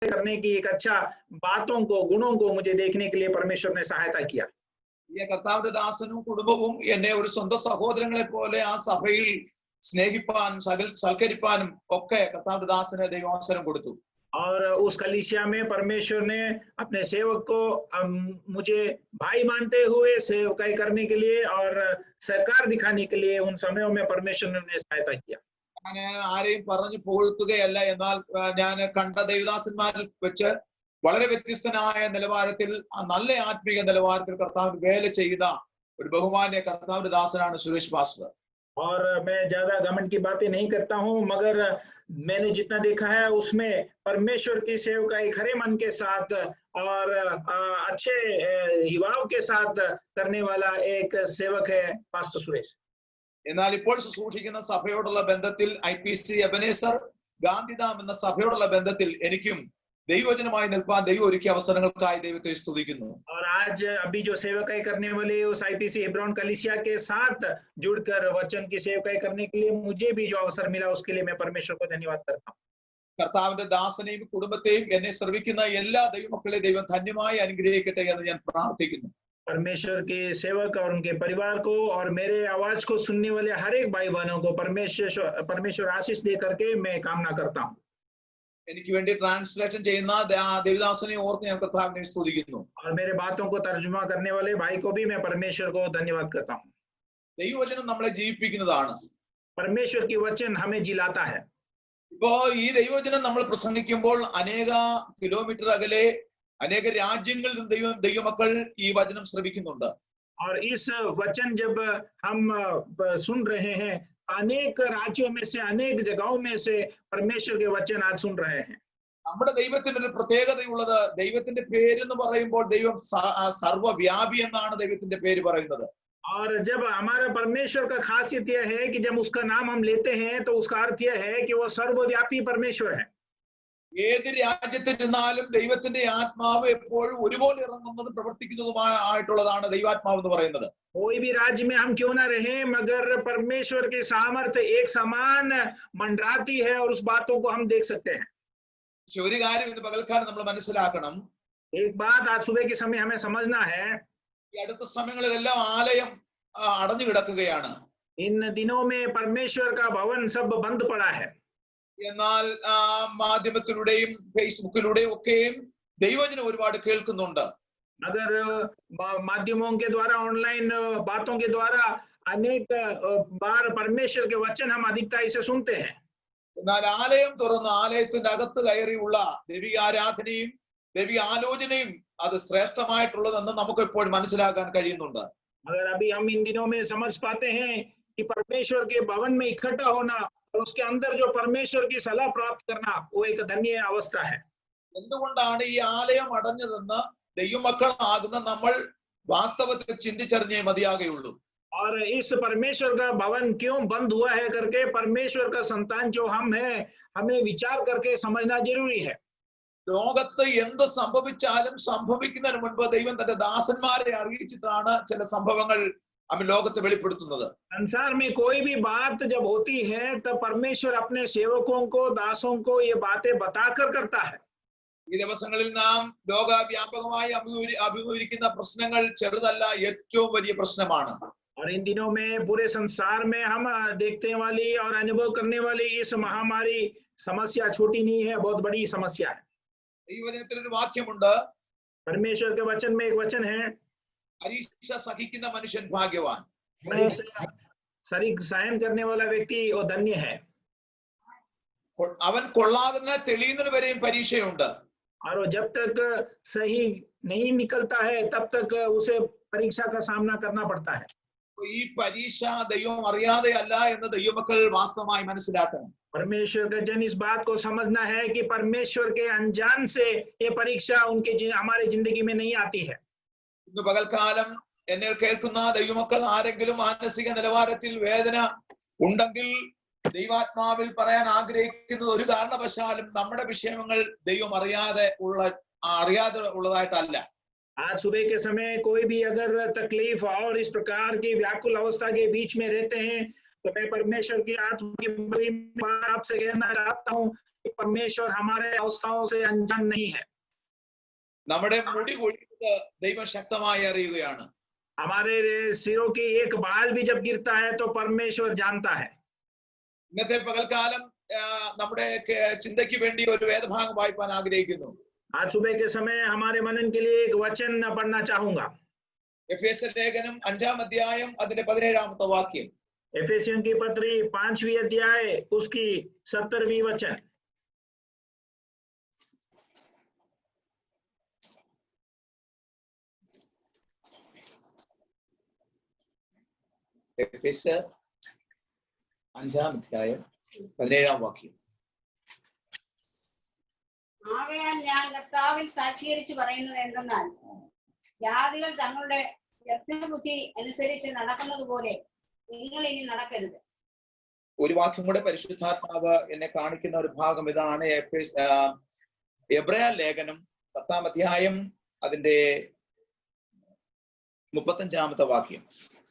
करने की एक अच्छा बातों को, गुणों को मुझे देखने के लिए परमेश्वर ने सहायता किया। ഈ കർത്താവിന്റെ ദാസനും കുടുംബവും എന്നെ ഒരു സ്വന്തം സഹോദരങ്ങളെ പോലെ ആ സഭയിൽ സ്നേഹിപ്പാനും സൽക്കരിപ്പാനും ഒക്കെ കർത്താവിന്റെ ദാസന് ദൈവം അവസരം കൊടുത്തു. और उस कलीसिया में परमेश्वर ने अपने सेवक को मुझे भाई मानते हुए सेवकाई करने के लिए और सहकार दिखाने के लिए उन समयों में परमेश्वर ने सहायता किया। ഞാൻ ആരെയും പറഞ്ഞു പുകഴ്ത്തുകയല്ല, എന്നാൽ ഞാൻ കണ്ട ദൈവദാസന്മാരിൽ വെച്ച് വളരെ വ്യത്യസ്തനായ നിലവാരത്തിൽ, നല്ല ആത്മീയ നിലവാരത്തിൽ കർത്താവിന് വേല ചെയ്ത ഒരു ബഹുമാന്യ കർത്താവിന്റെ ദാസനാണ് സുരേഷ് പാസ്റ്റർ. और मैं ज्यादा घमंड की बातें नहीं करता हूं, मगर मैंने जितना देखा है उसमें परमेश्वर की सेवकाई खरे मन के साथ और अच्छे युवाओं के साथ करने वाला एक सेवक है पास्टर सुरेश। എന്നാൽ ഇപ്പോൾ സൂക്ഷിക്കുന്ന സഭയോടുള്ള ബന്ധത്തിൽ IPC എബനേസർ ഗാന്ധിധാം എന്ന സഭയോടുള്ള ബന്ധത്തിൽ എനിക്കും ദൈവവചനമായി നിൽപ്പാൻ ദൈവം ഒരുക്കിയ അവസരങ്ങൾക്കായി ദൈവത്തെ സ്തുതിക്കുന്നു. और आज अभी जो सेवकाई करने वाले उस IPC हेब्रोन कलीसिया के साथ जुड़कर वचन की सेवकाई करने के लिए मुझे भी जो अवसर मिला उसके लिए मैं परमेश्वर को धन्यवाद करता हूँ। കർത്താവിന്റെ ദാസനെയും കുടുംബത്തെയും എന്നെ ശ്രവിക്കുന്ന എല്ലാ ദൈവമക്കളെയും ദൈവം ധന്യമായി അനുഗ്രഹിക്കട്ടെ എന്ന് ഞാൻ പ്രാർത്ഥിക്കുന്നു. परमेश्वर के सेवक और उनके परिवार को और मेरे आवाज को सुनने वाले हर एक भाई बहनों को परमेश्वर आशीष दे करके मैं कामना करता हूँ। എനിക്ക് വേണ്ടി ട്രാൻസ്ലേഷൻ ചെയ്യുന്ന ദേവദാസനെ ഓർത്ത് ഞാൻ കർത്താവിനെ സ്തുതിക്കുന്നു. और मेरे बातों को तर्जुमा करने वाले भाई को भी मैं परमेश्वर को धन्यवाद करता हूँ। ദൈവവചനം നമ്മളെ ജീവിപ്പിക്കുന്നതാണ്. परमेश्वर की वचन हमें जिलाता है। ഇപ്പോ ഈ ദൈവവചനം നമ്മൾ പ്രസംഗിക്കുമ്പോൾ അനേക കിലോമീറ്റർ അകലെ അനേക രാജ്യങ്ങളിൽ നിന്ന് ദൈവമക്കൾ ഈ വചനം ശ്രവിക്കുന്നുണ്ട്. और इस वचन जब हम सुन रहे हैं, अनेक राज्यों में से, अनेक जगहों में से परमेश्वर के वचन आज सुन रहे हैं। നമ്മുടെ ദൈവത്തിന്റെ ഒരു പ്രത്യേകതയുള്ളത്, ദൈവത്തിന്റെ പേരെന്ന് പറയുമ്പോൾ ദൈവം സർവ്വവ്യാപി എന്നാണ് ദൈവത്തിന്റെ പേര് പറയുന്നത്. और जब हमारा परमेश्वर का खासियत यह है कि जब उसका नाम हम लेते हैं तो उसका अर्थ यह है कि वो सर्वव्यापी परमेश्वर है। ഏത് രാജ്യത്തിരുന്നാലും ദൈവത്തിന്റെ ആത്മാവ് എപ്പോഴും ഒരുപോലെ ഇറങ്ങുന്നതും പ്രവർത്തിക്കുന്നതുമായിട്ടുള്ളതാണ് ദൈവാത്മാവ് എന്ന് പറയുന്നത്. कोई भी राज्य में हम क्यों ना रहे, मगर परमेश्वर की सामर्थ्य एक समान मंडराती है और उस बातों को हम देख सकते हैं। ഒരു കാര്യം ഇന്ന് പകൽക്കാലം നമ്മൾ മനസ്സിലാക്കണം. एक बात आज सुबह के समय हमें समझना है, ഈ അടുത്ത സമയങ്ങളിലെല്ലാം ആലയം അടഞ്ഞു കിടക്കുകയാണ്. इन दिनों में परमेश्वर का भवन सब बंद पड़ा है। എന്നാൽ മാധ്യമത്തിലൂടെയും ഫേസ്ബുക്കിലൂടെയും ഒക്കെയും ദൈവവചനം ഒരുപാട് കേൾക്കുന്നുണ്ട്. अगर माध्यमों के द्वारा, ऑनलाइन बातों के द्वारा अनेक बार परमेश्वर के वचन हम अधिकता से सुनते हैं। എന്നാൽ ആലയം തുറന്ന് ആലയത്തിന്റെ അകത്ത് കയറിയുള്ള ദൈവിക ആരാധനയും ദൈവിക ആലോചനയും അത് ശ്രേഷ്ഠമായിട്ടുള്ളതെന്ന് നമുക്ക് എപ്പോഴും മനസ്സിലാക്കാൻ കഴിയുന്നുണ്ട്. अगर अभी हम इन दिनों में समझ पाते हैं कि परमेश्वर के भवन में इकट्ठा होना और उसके अंदर जो परमेश्वर की सलाह प्राप्त करना वो एक धन्य अवस्था है। എന്തുകൊണ്ടാണ് ഈ ആലയം അടഞ്ഞതെന്ന് ദൈവമക്കളാകുന്ന നമ്മൾ വാസ്തവത്തിൽ ചിന്തിച്ചറിഞ്ഞേ മതിയാകുള്ളൂ. और इस परमेश्वर का भवन क्यों बंद हुआ है करके परमेश्वर का संतान जो हम हैं, हमें विचार करके समझना जरूरी है। ലോകത്ത് എന്ത് സംഭവിച്ചാലും സംഭവിക്കുന്നതിന് മുൻപ് ദൈവം തന്റെ ദാസന്മാരെ അറിയിച്ചിട്ടാണ് ചില സംഭവങ്ങൾ ലോകത്ത് വെളിപ്പെടുത്തുന്നത്. संसार में कोई भी बात जब होती है तब परमेश्वर अपने सेवकों को, दासों को ये बातें बताकर करता है। ഈ ദിവസങ്ങളിൽ നാം ലോകവ്യാപകമായി അഭിമുഖീകരിക്കുന്ന പ്രശ്നങ്ങൾ ചെറുതല്ല, ഏറ്റവും വലിയ പ്രശ്നമാണ്. और इन दिनों में पूरे संसार में हम देखने वाली और अनुभव करने वाली इस महामारी समस्या छोटी नहीं है, बहुत बड़ी समस्या है। ഈ വചനത്തിൽ ഒരു വാക്യമുണ്ട്, परमेश्वर के वचन में एक वचन है, പരീക്ഷ സഹിക്കുന്ന മനുഷ്യൻ ഭാഗ്യവാൻ. शरीर सहन करने वाला व्यक्ति वो धन्य है। അവൻ കൊള്ളാതെ തെളിയുന്നതിന് വരെയും പരീക്ഷയുണ്ട്. और जब तक सही नहीं निकलता है तब तक उसे परीक्षा का सामना करना पड़ता है। ഈ പരീക്ഷ ദൈവം അറിയാതെ അല്ല എന്ന് ദൈവമക്കൾ വാസ്തവമായി മനസ്സിലാക്കണം. परमेश्वर का जन इस बात को समझना है कि परमेश्वर के अनजान से ये परीक्षा उनके हमारे जिंदगी में नहीं आती है। ഇന്ന് പകൽക്കാലം എന്നെ കേൾക്കുന്ന ദൈവമക്കൾ ആരെങ്കിലും മാനസിക നിലവാരത്തിൽ വേദന ഉണ്ടെങ്കിൽ ദൈവാത്മാവിൽ പറയാൻ ആഗ്രഹിക്കുന്നത് ഒരു കാരണവശാലും നമ്മുടെ വിഷയങ്ങൾ ദൈവം അറിയാതെ ഉള്ളതായിട്ടല്ല. आज सुबह के समय कोई भी अगर तकलीफ और इस प्रकार की व्याकुल अवस्था के बीच में रहते हैं तो मैं परमेश्वर की आत्मा की आपसे कहना चाहता हूँ परमेश्वर हमारे अवस्थाओं से अनजान नहीं है। നമ്മുടെ മുടി കൊഴിയുന്നത് ദൈവം ശക്തമായി അറിയുകയാണ്. हमारे सिरों की एक बाल भी जब गिरता है तो परमेश्वर जानता है। ഇന്നത്തെ പകൽക്കാലം നമ്മുടെ ചിന്തയ്ക്ക് വേണ്ടി ഒരു വേദഭാഗം വായിക്കാൻ ആഗ്രഹിക്കുന്നു. आज सुबह के समय हमारे मनन के लिए एक वचन पढ़ना चाहूंगा। എഫേസ്യർ ലേഖനം 5-ാം അധ്യായം അതിന്റെ 17-ാമത്തെ വാക്യം. एफेसियों की पत्री 5वीं अध्याय उसकी 17वीं वचन। എഫേസ്യർ 5-ാം അധ്യായം 17-ാം വാക്യം. ആകയാൽ ഞാൻ കർത്താവിൽ സാക്ഷീകരിച്ചു പറയുന്നത് എന്തെന്നാൽ ജാതികൾ തങ്ങളുടെ യത്നബുദ്ധി അനുസരിച്ച് നടക്കുന്നത് പോലെ നിങ്ങൾ ഇനി നടക്കരുത്. ഒരു വാക്യം കൂടെ പരിശുദ്ധാത്മാവ് എന്നെ കാണിക്കുന്ന ഒരു ഭാഗം ഇതാണ്. എബ്രായ ലേഖനം 10-ാം അധ്യായം അതിന്റെ 35-ാമത്തെ വാക്യം.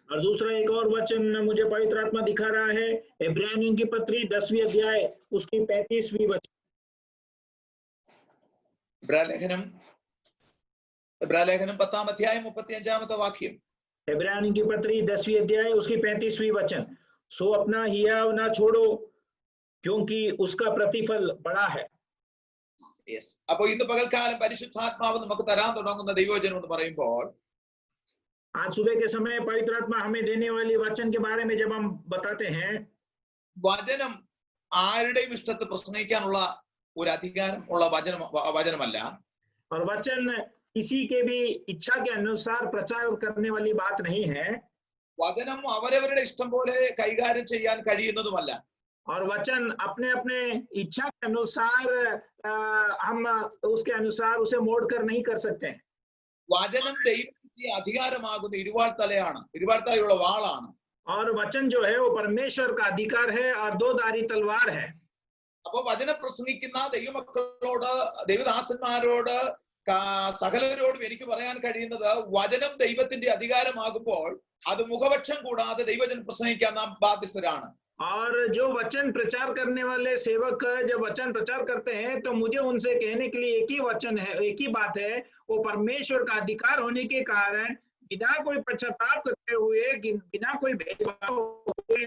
और दूसरा एक और वचन मुझे पवित्र आत्मा दिखा रहा है, इब्रानियों की पत्री 10वीं अध्याय उसकी 35वीं वचन। എബ്രായ ലേഖനം 10-ാം അധ്യായം 35-ാമത്തെ വാക്യം. इब्रानियों की पत्री 10वीं अध्याय उसकी 35वीं वचन। सो अपना हियाव ना छोड़ो क्योंकि उसका प्रतिफल बड़ा है। അപ്പൊ ഇന്ന് പകൽക്കാലം പരിശുദ്ധാത്മാവ് നമുക്ക് തരാൻ തുടങ്ങുന്ന ദൈവവചനം എന്ന് പറയുമ്പോൾ आज सुबह के समय पवित्र आत्मा हमें देने वाली वचन के बारे में जब हम बताते हैं, വചനം ആരുടെയും ഇഷ്ടത്തെ പ്രസംഗിക്കാനുള്ള ഒരു അധികാരം ഉള്ള വചനമല്ല. और वचन किसी के भी इच्छा के अनुसार प्रचार करने वाली बात नहीं है। വചനം അവരവരുടെ ഇഷ്ടം പോലെ കൈകാര്യം ചെയ്യാൻ കഴിയുന്നതുമല്ല. और वचन अपने अपने इच्छा के अनुसार हम उसके अनुसार उसे मोड़ कर नहीं कर सकते हैं। വചനം ദൈവത്തിന്റെ അധികാരമാകുന്ന ഇരുവാൾത്തലയുള്ള വാളാണ്. और वचन जो है वो परमेश्वर का अधिकार है और दो धारी तलवार है। അപ്പൊ വചനം പ്രസംഗിക്കുന്ന ദൈവമക്കളോട്, ദൈവദാസന്മാരോട്, സകലരോടും എനിക്ക് പറയാൻ കഴിയുന്നത് വചനം ദൈവത്തിന്റെ അധികാരമാകുമ്പോൾ അത് മുഖപക്ഷം കൂടാതെ ദൈവജനം പ്രസംഗിക്കാൻ നാം ബാധ്യസ്ഥരാണ്. और जो वचन प्रचार करने वाले सेवक जब वचन प्रचार करते हैं तो मुझे उनसे कहने के लिए एक ही वचन है, एक ही बात है, वो परमेश्वर का अधिकार होने के कारण बिना कोई पश्चाताप करते हुए, बिना कोई भेदभाव हुए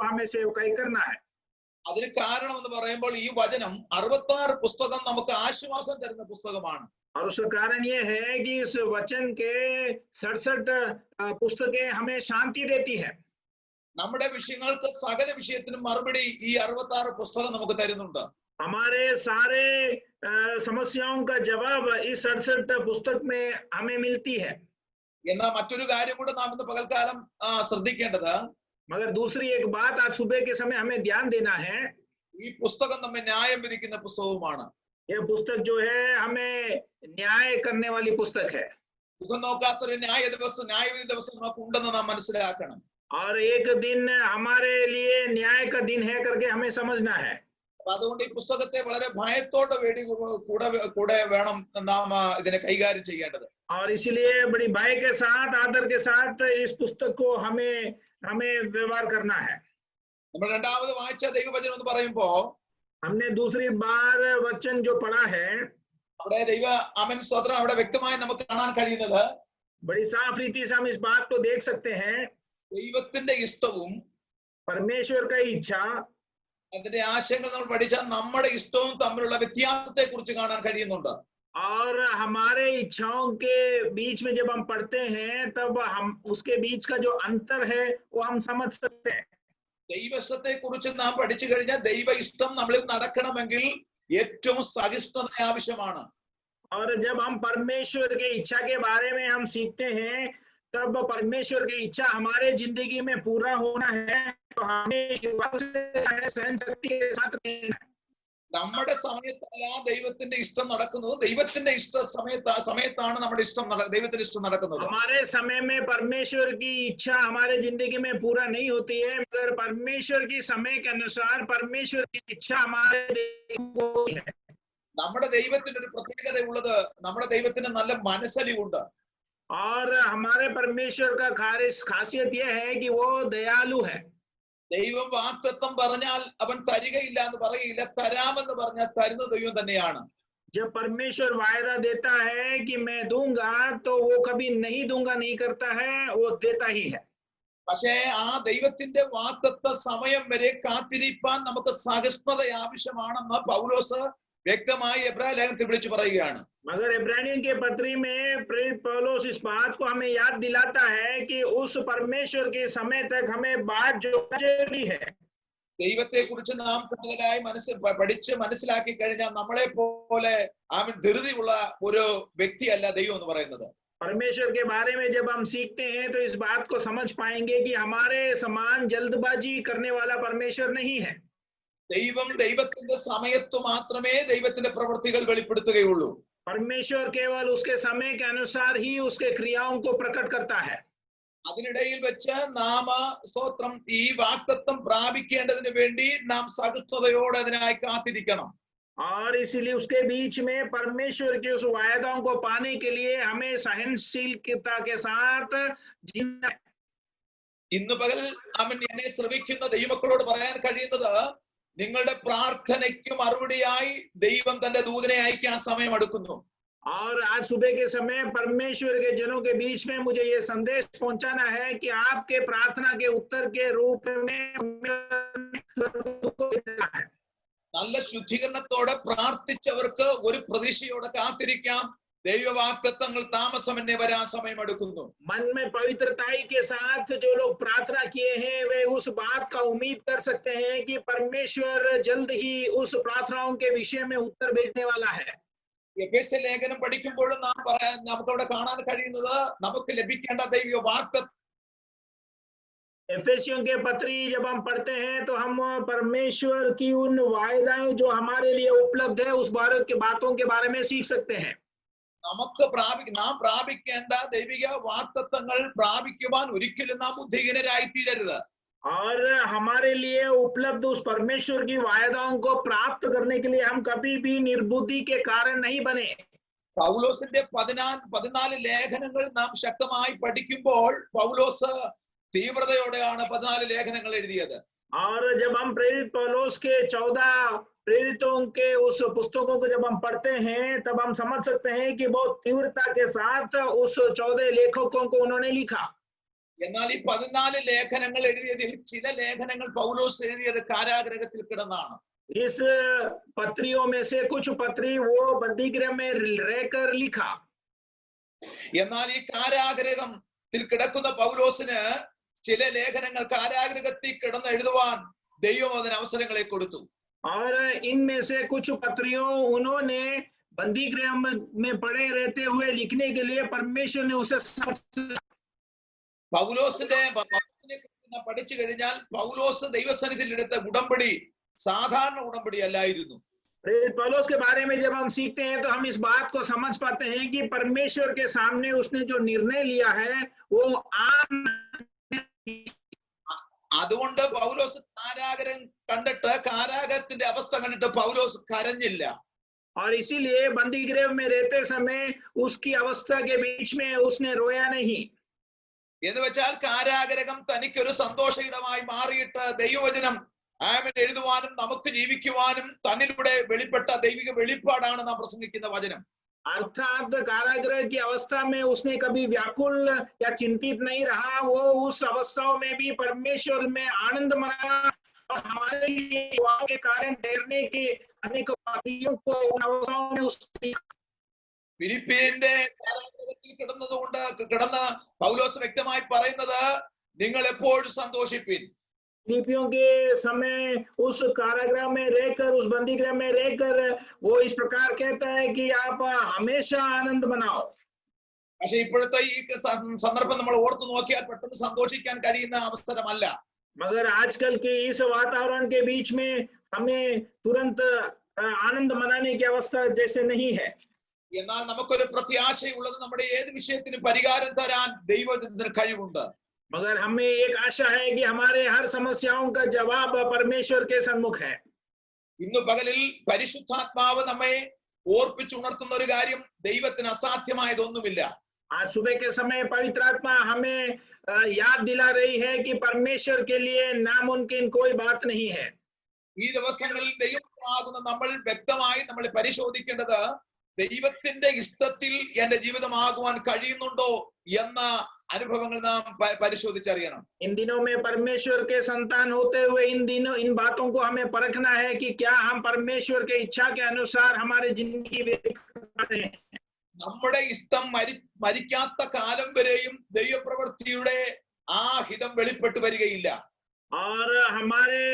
हमें सेवकाई करना है। അതിന് കാരണം എന്ന് പറയുമ്പോൾ ഈ വചനം 66 പുസ്തകം നമുക്ക് ആശ്വാസം തരുന്ന പുസ്തകമാണ്. और उसका कारण ये है कि इस वचन के 67 पुस्तकें हमें शांति देती है। നമ്മുടെ വിഷയങ്ങൾക്ക് സകല വിഷയത്തിനും മറുപടി ഈ 66 പുസ്തകം നമുക്ക് തരുന്നുണ്ട്. हमारे सारे समस्याओं का जवाब इस 68 पुस्तक में हमें मिलती है। എന്നാൽ മറ്റൊരു കാര്യം കൂടെ നാം ഇന്ന് പകൽക്കാലം ശ്രദ്ധിക്കേണ്ടത്, मगर दूसरी एक बात आज सुबह के समय हमें ध्यान देना है, ഈ പുസ്തകം നമ്മെ ന്യായം വിധിക്കുന്ന പുസ്തകവുമാണ്. यह पुस्तक जो है हमें न्याय करने वाली पुस्तक है। മുഖം നോക്കാത്തൊരു ന്യായവിധി ദിവസം നമുക്ക് ഉണ്ടെന്ന് നാം മനസ്സിലാക്കണം. और एक दिन हमारे लिए न्याय का दिन है करके हमें समझना है। അതുകൊണ്ട് ഈ പുസ്തകത്തെ വളരെ ഭയത്തോടെ കൂടെ വേണം നാം ഇതിനെ കൈകാര്യം ചെയ്യേണ്ടത്. और इसलिए बड़ी भय के साथ, आदर के साथ इस पुस्तक को हमें व्यवहार करना है। നമ്മൾ രണ്ടാമത് വായിച്ച ദൈവവചനം എന്ന് പറയുമ്പോ हमने दूसरी बार वचन जो पढ़ा है, അവിടെ ആമേൻ സ്തോത്രം, അവിടെ വ്യക്തമായി നമുക്ക് കാണാൻ കഴിയുന്നത് बड़ी साफ रीति से हम इस बात को देख सकते हैं, ദൈവത്തിന്റെ ഇഷ്ടവും परमेश्वर का इच्छा, അതിന്റെ ആശയങ്ങൾ നമ്മൾ പഠിച്ചാൽ നമ്മുടെ ഇഷ്ടവും തമ്മിലുള്ള വ്യത്യാസത്തെ കുറിച്ച് കാണാൻ കഴിയുന്നുണ്ട്. और हमारे इच्छाओं के बीच में जब हम पढ़ते हैं तब हम उसके बीच का जो अंतर है वो हम समझ सकते हैं। ദൈവ ഇഷ്ടത്തെ കുറിച്ച് നാം പഠിച്ചു കഴിഞ്ഞാൽ ദൈവ ഇഷ്ടം നമ്മളിൽ നടക്കണമെങ്കിൽ ഏറ്റവും സഹിഷ്ണുത ആവശ്യമാണ്. और जब हम परमेश्वर की इच्छा के बारे में हम सीखते हैं तब परमेश्वर की इच्छा हमारे जिंदगी में पूरा होना है तो हमें सहन शक्ति के साथ रहना है। നമ്മുടെ സമയത്തല്ല ദൈവത്തിന്റെ ഇഷ്ടം നടക്കുന്നത്, ദൈവത്തിന്റെ സമയത്താണ് നമ്മുടെ ദൈവത്തിന്റെ ഇഷ്ടം നടക്കുന്നത്. हमारे समय में परमेश्वर की इच्छा हमारे जिंदगी में पूरा नहीं होती है, मगर परमेश्वर की समय के अनुसार परमेश्वर की इच्छा हमारे होती है। നമ്മുടെ ദൈവത്തിന് ഒരു പ്രത്യേകത ഉള്ളത്, നമ്മുടെ ദൈവത്തിന് നല്ല മനസ്സലിവുണ്ട്. और हमारे परमेश्वर का खासियत यह है कि वो दयालु है। ദൈവം വാഗ്ദത്തം പറഞ്ഞാൽ അവൻ തരികയില്ല എന്ന് പറയില്ല, തരാമെന്ന് പറഞ്ഞാൽ തരുന്ന ദൈവം തന്നെയാണ്. जब परमेश्वर वायदा देता है कि मैं दूंगा, तो वो कभी नहीं दूंगा नहीं करता है, वो देता ही है. പക്ഷേ ആ ദൈവത്തിന്റെ വാഗ്ദത്ത സമയം വരെ കാത്തിരിപ്പാൻ നമുക്ക് സഹിഷ്ണുത ആവശ്യമാണെന്ന് പൗലോസ് വ്യക്തമായി എബ്രായ ലേഖനത്തിൽ വിളിച്ചു പറയുകയാണ്. मगर इब्रानियों के पत्री में प्रेरित पौलुस इस बात को हमें याद दिलाता है कि उस परमेश्वर के समय तक हमें बात जो जरूरी है. ദൈവത്തെ കുറിച്ച് നാം കൂടുതലായി പഠിച്ച് മനസ്സിലാക്കി കഴിഞ്ഞാൽ നമ്മളെ പോലെ അവൻ ധൃതിയുള്ള ഒരു വ്യക്തിയല്ല ദൈവം എന്ന് പറയുന്നത്. परमेश्वर के बारे में जब हम सीखते हैं तो इस बात को समझ पाएंगे कि हमारे समान जल्दबाजी करने वाला परमेश्वर नहीं है. ദൈവം ദൈവത്തിന്റെ സമയത്ത് മാത്രമേ ദൈവത്തിന്റെ പ്രവൃത്തികൾ വെളിപ്പെടുത്തുകയുള്ളൂ. परमेश्वर केवल उसके समय के अनुसार ही उसके क्रियाओं को प्रकट करता है. അതിനിടയിൽ വെച്ച് നാം സ്തോത്രം ഈ വാഗ്ദത്തം പ്രാപിക്കേണ്ടതിന് വേണ്ടി നാം സഹിഷ്ണുതയോടെ അതിനായി കാത്തിരിക്കണം. और इसीलिए उसके बीच में परमेश्वर के उस वायदाओं को पाने के लिए हमें सहनशीलता के साथ जीना. ഇന്ന് പകൽ അവൻ എന്നെ ശ്രമിക്കുന്ന ദൈവമക്കളോട് പറയാൻ കഴിയുന്നത്, നിങ്ങളുടെ പ്രാർത്ഥനയ്ക്ക് മറുപടിയായി ദൈവം തന്റെ ദൂതനെ അയക്കാൻ സമയം എടുക്കുന്നു. और आज सुबह के समय परमेश्वर के जनों के बीच में मुझे ये संदेश पहुंचाना है कि आपके प्रार्थना के उत्तर के रूप में നല്ല ശുദ്ധീകരണത്തോടെ പ്രാർത്ഥിച്ചവർക്ക് ഒരു പ്രതീക്ഷയോടെ കാത്തിരിക്കാം. ദൈവവാഗ്ദത്തങ്ങൾ താമസമെന്നെ വരാൻ സമയമെടുക്കുന്നു. मन में पवित्रताई के साथ जो लोग प्रार्थना किए हैं वे उस बात का उम्मीद कर सकते हैं कि परमेश्वर जल्द ही उस प्रार्थनाओं के विषय में उत्तर भेजने वाला है. എഫേസ്യ ലേഖനം പഠിക്കുമ്പോഴും നമുക്കവിടെ കാണാൻ കഴിയുന്നത് നമുക്ക് ലഭിക്കേണ്ട ദൈവ വാഗ്ദത്തം. एफेसियों के पत्री जब हम पढ़ते हैं तो हम परमेश्वर की उन वायदाएं जो हमारे लिए उपलब्ध है उस बातों के बारे में सीख सकते हैं. നമുക്ക് നാം പ്രാപിക്കേണ്ട ദൈവിക വാഗ്ദത്തങ്ങൾ പ്രാപിക്കുവാൻ ഒരിക്കലും നാം ബുദ്ധിഹീനരായി തീരരുത്. और हमारे लिए उपलब्ध उस परमेश्वर की वायदाओं को प्राप्त करने के लिए हम कभी भी निर्बुद्धि के कारण नहीं बने. പൗലോസിന്റെ 14 ലേഖനങ്ങൾ നാം ശക്തമായി പഠിക്കുമ്പോൾ പൗലോസ് തീവ്രതയോടെയാണ് 14 ലേഖനങ്ങൾ എഴുതിയത്. और जब हम प्रेरित पौलुस के 14 प्रेरितों के उस पुस्तकों को जब हम पढ़ते हैं तब हम समझ सकते हैं कि बहुत तीव्रता के साथ उस 14 लेखकों को उन्होंने लिखा. എന്നാൽ ഈ 14 ലേഖനങ്ങൾ എഴുതിയതിൽ ചില ലേഖനങ്ങൾ പൗലോസ് എഴുതിയത് കാരാഗൃഹത്തിൽ കിടന്നാണ്. इस पत्रियों में से कुछ पत्री वो बंदीगृह में रहकर लिखा. എന്നാൽ ഈ കാരാഗൃഹത്തിൽ കിടക്കുന്ന പൗലോസിന് ചില ലേഖനങ്ങൾ കാരാഗൃഹത്തിൽ കിടന്ന് എഴുതുവാൻ ദൈവം അതിന് അവസരങ്ങളെ കൊടുത്തു. और इनमें से कुछ पत्रियों उन्होंने बंदीगृह में पड़े रहते हुए लिखने के लिए परमेश्वर ने उसे പൗലോസിനെ പഠിച്ചു കഴിഞ്ഞാൽ പൗലോസ് ദൈവസന്നിധിയിൽ എടുത്ത ഉടമ്പടി സാധാരണ ഉടമ്പടി അല്ലായിരുന്നു. पौलुस के बारे में जब हम सीखते हैं तो हम इस बात को समझ पाते हैं कि परमेश्वर के सामने उसने जो निर्णय लिया है वो आम. അതുകൊണ്ട് പൗലോസ് കാരാഗരം കണ്ടിട്ട് കാരാഗരത്തിന്റെ അവസ്ഥ കണ്ടിട്ട് പൗലോസ് കരഞ്ഞില്ല. और इसीलिए बंदीगृह में रहते समय उसकी अवस्था के बीच में उसने रोया नहीं. എന്ന് വെച്ചാൽ കാരാഗരം തനിക്കൊരു സന്തോഷകരമായി മാറിയിട്ട് ദൈവവചനം എഴുതുവാനും നമുക്ക് ജീവിക്കുവാനും തന്നിലൂടെ വെളിപ്പെട്ട ദൈവിക വെളിപ്പാടാണ് നാം പ്രസംഗിക്കുന്ന വചനം. अर्थात कारागृह की अवस्था में उसने कभी व्याकुल या चिंतित नहीं रहा. वो उस अवस्थाओं में भी परमेश्वर में आनंद मनाया और हमारे लिए के कारण ठहरने के अनेक बातों को उन अवस्थाओं में उसने ഫിലിപ്പീന്റെ കാരാഗൃഹത്തിൽ കിടന്ന് പൗലോസ് വ്യക്തമായി പറയുന്നത്, നിങ്ങൾ എപ്പോഴും സന്തോഷിപ്പിൻ. फिलिपियों के समय उस कारागृह में रहकर उस बंदीगृह में रहकर वो इस प्रकार कहता है कि आप हमेशा आनंद मनाओ. പക്ഷെ ഇപ്പോഴത്തെ ഈ സന്ദർഭം നമ്മൾ ഓർത്തു നോക്കിയാൽ പെട്ടെന്ന് സന്തോഷിക്കാൻ കഴിയുന്ന അവസരമല്ല. मगर आजकल के इस वातावरण के बीच में हमें तुरंत आनंद मनाने की अवस्था जैसे नहीं है. എന്നാൽ നമുക്കൊരു പ്രത്യാശയുള്ളത് നമ്മുടെ ഏത് വിഷയത്തിനും പരിഹാരം തരാൻ ദൈവത്തിന് കഴിവുണ്ട്. मगर हमें एक आशा है कि हमारे हर समस्याओं का जवाब परमेश्वर के सम्मुख है. ഇന്ന് പകലിൽ പരിശുദ്ധാത്മാവ് നമ്മെ ഓർപ്പിച്ചുണർത്തുന്ന ഒരു കാര്യം, ദൈവത്തിന് അസാധ്യമായതൊന്നുമില്ല. आज सुबह के समय पवित्र आत्मा हमें याद दिला रही है कि परमेश्वर के लिए नामुमकिन कोई बात नहीं है। ഈ ദിവസങ്ങളിൽ ദൈവമാകുന്ന നമ്മൾ വ്യക്തമായി നമ്മളെ പരിശോധിക്കേണ്ടത് ദൈവത്തിന്റെ ഇഷ്ടത്തിൽ എന്റെ ജീവിതമാകുവാൻ കഴിയുന്നുണ്ടോ എന്ന അനുഭവങ്ങൾ നാം പരിശോധിച്ചറിയണം. इन दिनों में परमेश्वर के संतान होते हुए इन बातों को हमें परखना है कि क्या हम परमेश्वर के इच्छा के अनुसार हमारे जिंदगी व्यतीत कर रहे हैं। നമ്മുടെ ഇഷ്ടം മരിക്കാത്ത കാലം വരെയും ദൈവപ്രവൃത്തിയുടെ ആ ഹിതം വെളിപ്പെട്ടു വരികയില്ല. और हमारे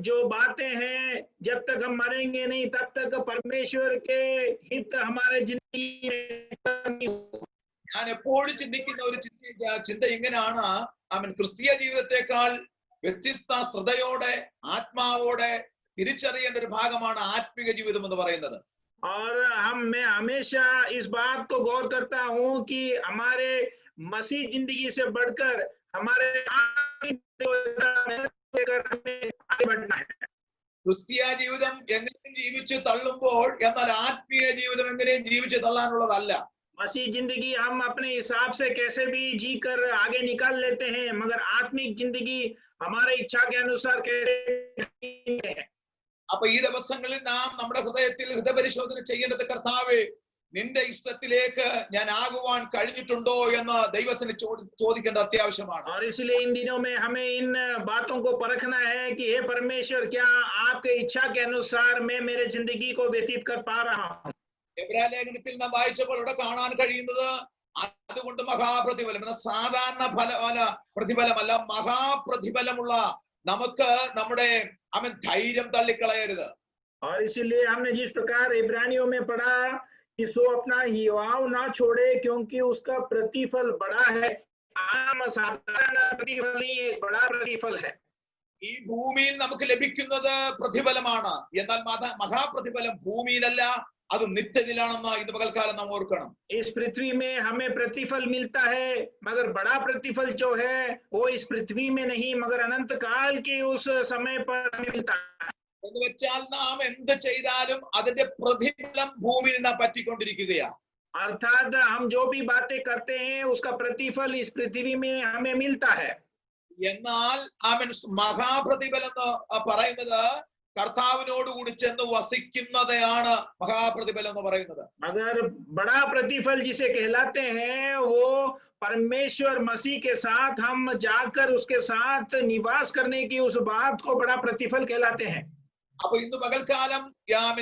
जो बातें हैं जब तक हम मरेंगे नहीं तब तक परमेश्वर के हित हमारे जिंदगी में। ഞാൻ എപ്പോഴും ചിന്തിക്കുന്ന ഒരു ചിന്ത ഇങ്ങനെയാണ്, ക്രിസ്തീയ ജീവിതത്തെക്കാൾ വ്യത്യസ്ത ശ്രദ്ധയോടെ ആത്മാവോടെ തിരിച്ചറിയേണ്ട ഒരു ഭാഗമാണ് ആത്മീക ജീവിതം എന്ന് പറയുന്നത്. और मैं हमेशा इस बात को गौर करता हूं कि हमारे मसीह जिंदगी से बढ़कर हमारे बढ़ना है। ക്രിസ്തീയ ജീവിതം എങ്ങനെയും ജീവിച്ച് തള്ളുമ്പോൾ എന്നാൽ ആത്മീയ ജീവിതം എങ്ങനെയും ജീവിച്ച് തള്ളാനുള്ളതല്ല. मसीह जिंदगी हम अपने हिसाब से कैसे भी जी कर आगे निकाल लेते हैं, मगर आत्मिक जिंदगी हमारे इच्छा के अनुसार कैसे है। അപ്പൊ ഈ ദിവസങ്ങളിൽ നാം നമ്മുടെ ഹൃദയത്തിൽ ഹൃദയപരിശോധന ചെയ്യേണ്ടത്, കർത്താവേ നിന്റെ ഇഷ്ടത്തിലേക്ക് ഞാൻ ആകുവാൻ കഴിഞ്ഞിട്ടുണ്ടോ എന്ന് ദൈവത്തിന് ചോദിക്കേണ്ടത് അത്യാവശ്യമാണ്. और इसलिए इन दिनों में हमें इन बातों को परखना है कि हे परमेश्वर, क्या आपके इच्छा के अनुसार मैं मेरे जिंदगी को व्यतीत कर पा रहा हूँ। എബ്രായ ലേഖനത്തിൽ നാം വായിച്ചപ്പോൾ ഇവിടെ കാണാൻ കഴിയുന്നത്, അതുകൊണ്ട് മഹാപ്രതിഫലം എന്ന സാധാരണ പ്രതിഫലമല്ല, മഹാപ്രതിഫലമുള്ള നമുക്ക് നമ്മുടെ ധൈര്യം തള്ളിക്കളയരുത്. और इसीलिए हमने जिस प्रकार इब्रानियों में पढ़ा कि सो अपना हिवाव ना छोड़े क्योंकि उसका प्रतिफल बड़ा है। आम साधारण प्रतिफल नहीं, बड़ा प्रतिफल है। ഈ ഭൂമിയിൽ നമുക്ക് ലഭിക്കുന്നത് പ്രതിഫലമാണ്, എന്നാൽ മഹാപ്രതിഫലം ഭൂമിയിലല്ല, അത് നിത്യത്തിലാണെന്ന് ഇന്ന് പകൽക്കാലം നാം ഓർക്കണം. इस पृथ्वी में हमें प्रतिफल मिलता है, मगर बड़ा प्रतिफल जो है वो इस पृथ्वी में नहीं मगर अनंत काल के उस समय पर हमें मिलता है। എന്ന് വെച്ചാൽ നാം എന്ത് ചെയ്താലും അതിന്റെ പ്രതിഫലം ഭൂമിയിൽ നാം പറ്റിക്കൊണ്ടിരിക്കുകയാണ്. अर्थात हम जो भी बातें करते हैं उसका प्रतिफल इस पृथ्वी में हमें मिलता है। എന്നാൽ മഹാപ്രതിഫലം എന്ന് പറയുന്നത് കർത്താവിനോടുകൂടി ചെന്ന് വസിക്കുന്നതാണ് മഹാപ്രതിഫലം എന്ന് പറയുന്നത്. अगर बड़ा प्रतिफल जिसे कहलाते हैं वो परमेश्वर मसीह के साथ हम जाकर उसके साथ निवास करने की उस बात को बड़ा प्रतिफल कहलाते हैं। അപ്പൊ ഇന്ന് പകൽക്കാലം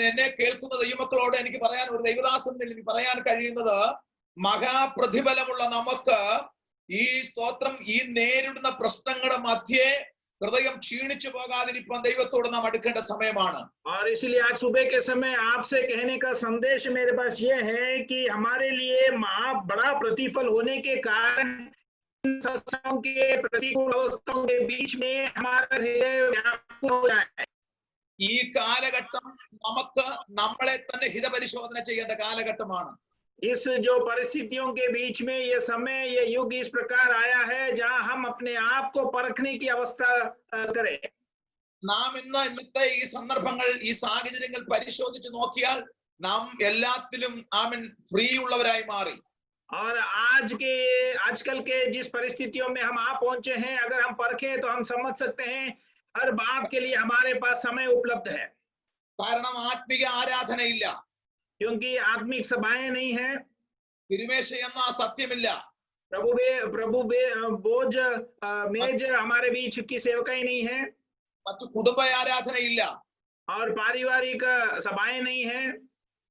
എന്നെ കേൾക്കുന്ന ദൈവമക്കളോട് എനിക്ക് പറയാൻ, ഒരു ദൈവദാസൻ എനിക്ക് പറയാൻ കഴിയുന്നത്, മഹാപ്രതിഫലമുള്ള നമുക്ക് ഈ സ്തോത്രം ഈ നേരിടുന്ന പ്രശ്നങ്ങളുടെ മധ്യേ ഹൃദയം ക്ഷീണിച്ചു പോകാതിരിക്കാൻ ദൈവത്തോട് നാം അടുക്കേണ്ട സമയമാണ്. और इसलिए आज सुबह के समय आपसे कहने का संदेश मेरे पास ये है कि हमारे लिए बड़ा प्रतिफल होने के कारण के प्रतिकूल अवस्थाओं के बीच में हमारा हृदय व्याकुल हो जाए। ഈ കാലഘട്ടം നമുക്ക് നമ്മളെ തന്നെ ഹിതപരിശോധന ചെയ്യേണ്ട കാലഘട്ടമാണ്. इस जो परिस्थितियों के बीच में ये समय, ये युग इस प्रकार आया है जहां हम अपने आप को परखने की अवस्था करें। നാം ഇന്നത്തെ ഈ സന്ദർഭങ്ങൾ, ഈ സാഹചര്യങ്ങൾ പരിശോധിച്ച് നോക്കിയാൽ നാം എല്ലാത്തിലും ഫ്രീ ഉള്ളവരായി മാറി. और आजकल के जिस परिस्थितियों में हम आ पहुंचे हैं, अगर हम परखें तो हम समझ सकते हैं हर बात के लिए हमारे पास समय उपलब्ध है। കാരണം ആത്മിക ആരാധനയില്ല, क्योंकि आत्मिक सभाएं नहीं है, തിരുമേശ എന്ന സത്യമില്ല, प्रभु बोझ मेज हमारे बीच की सेवकाई नहीं है, മറ്റു കുടുംബ ആരാധനയില്ല, और पारिवारिक सभाएं नहीं है,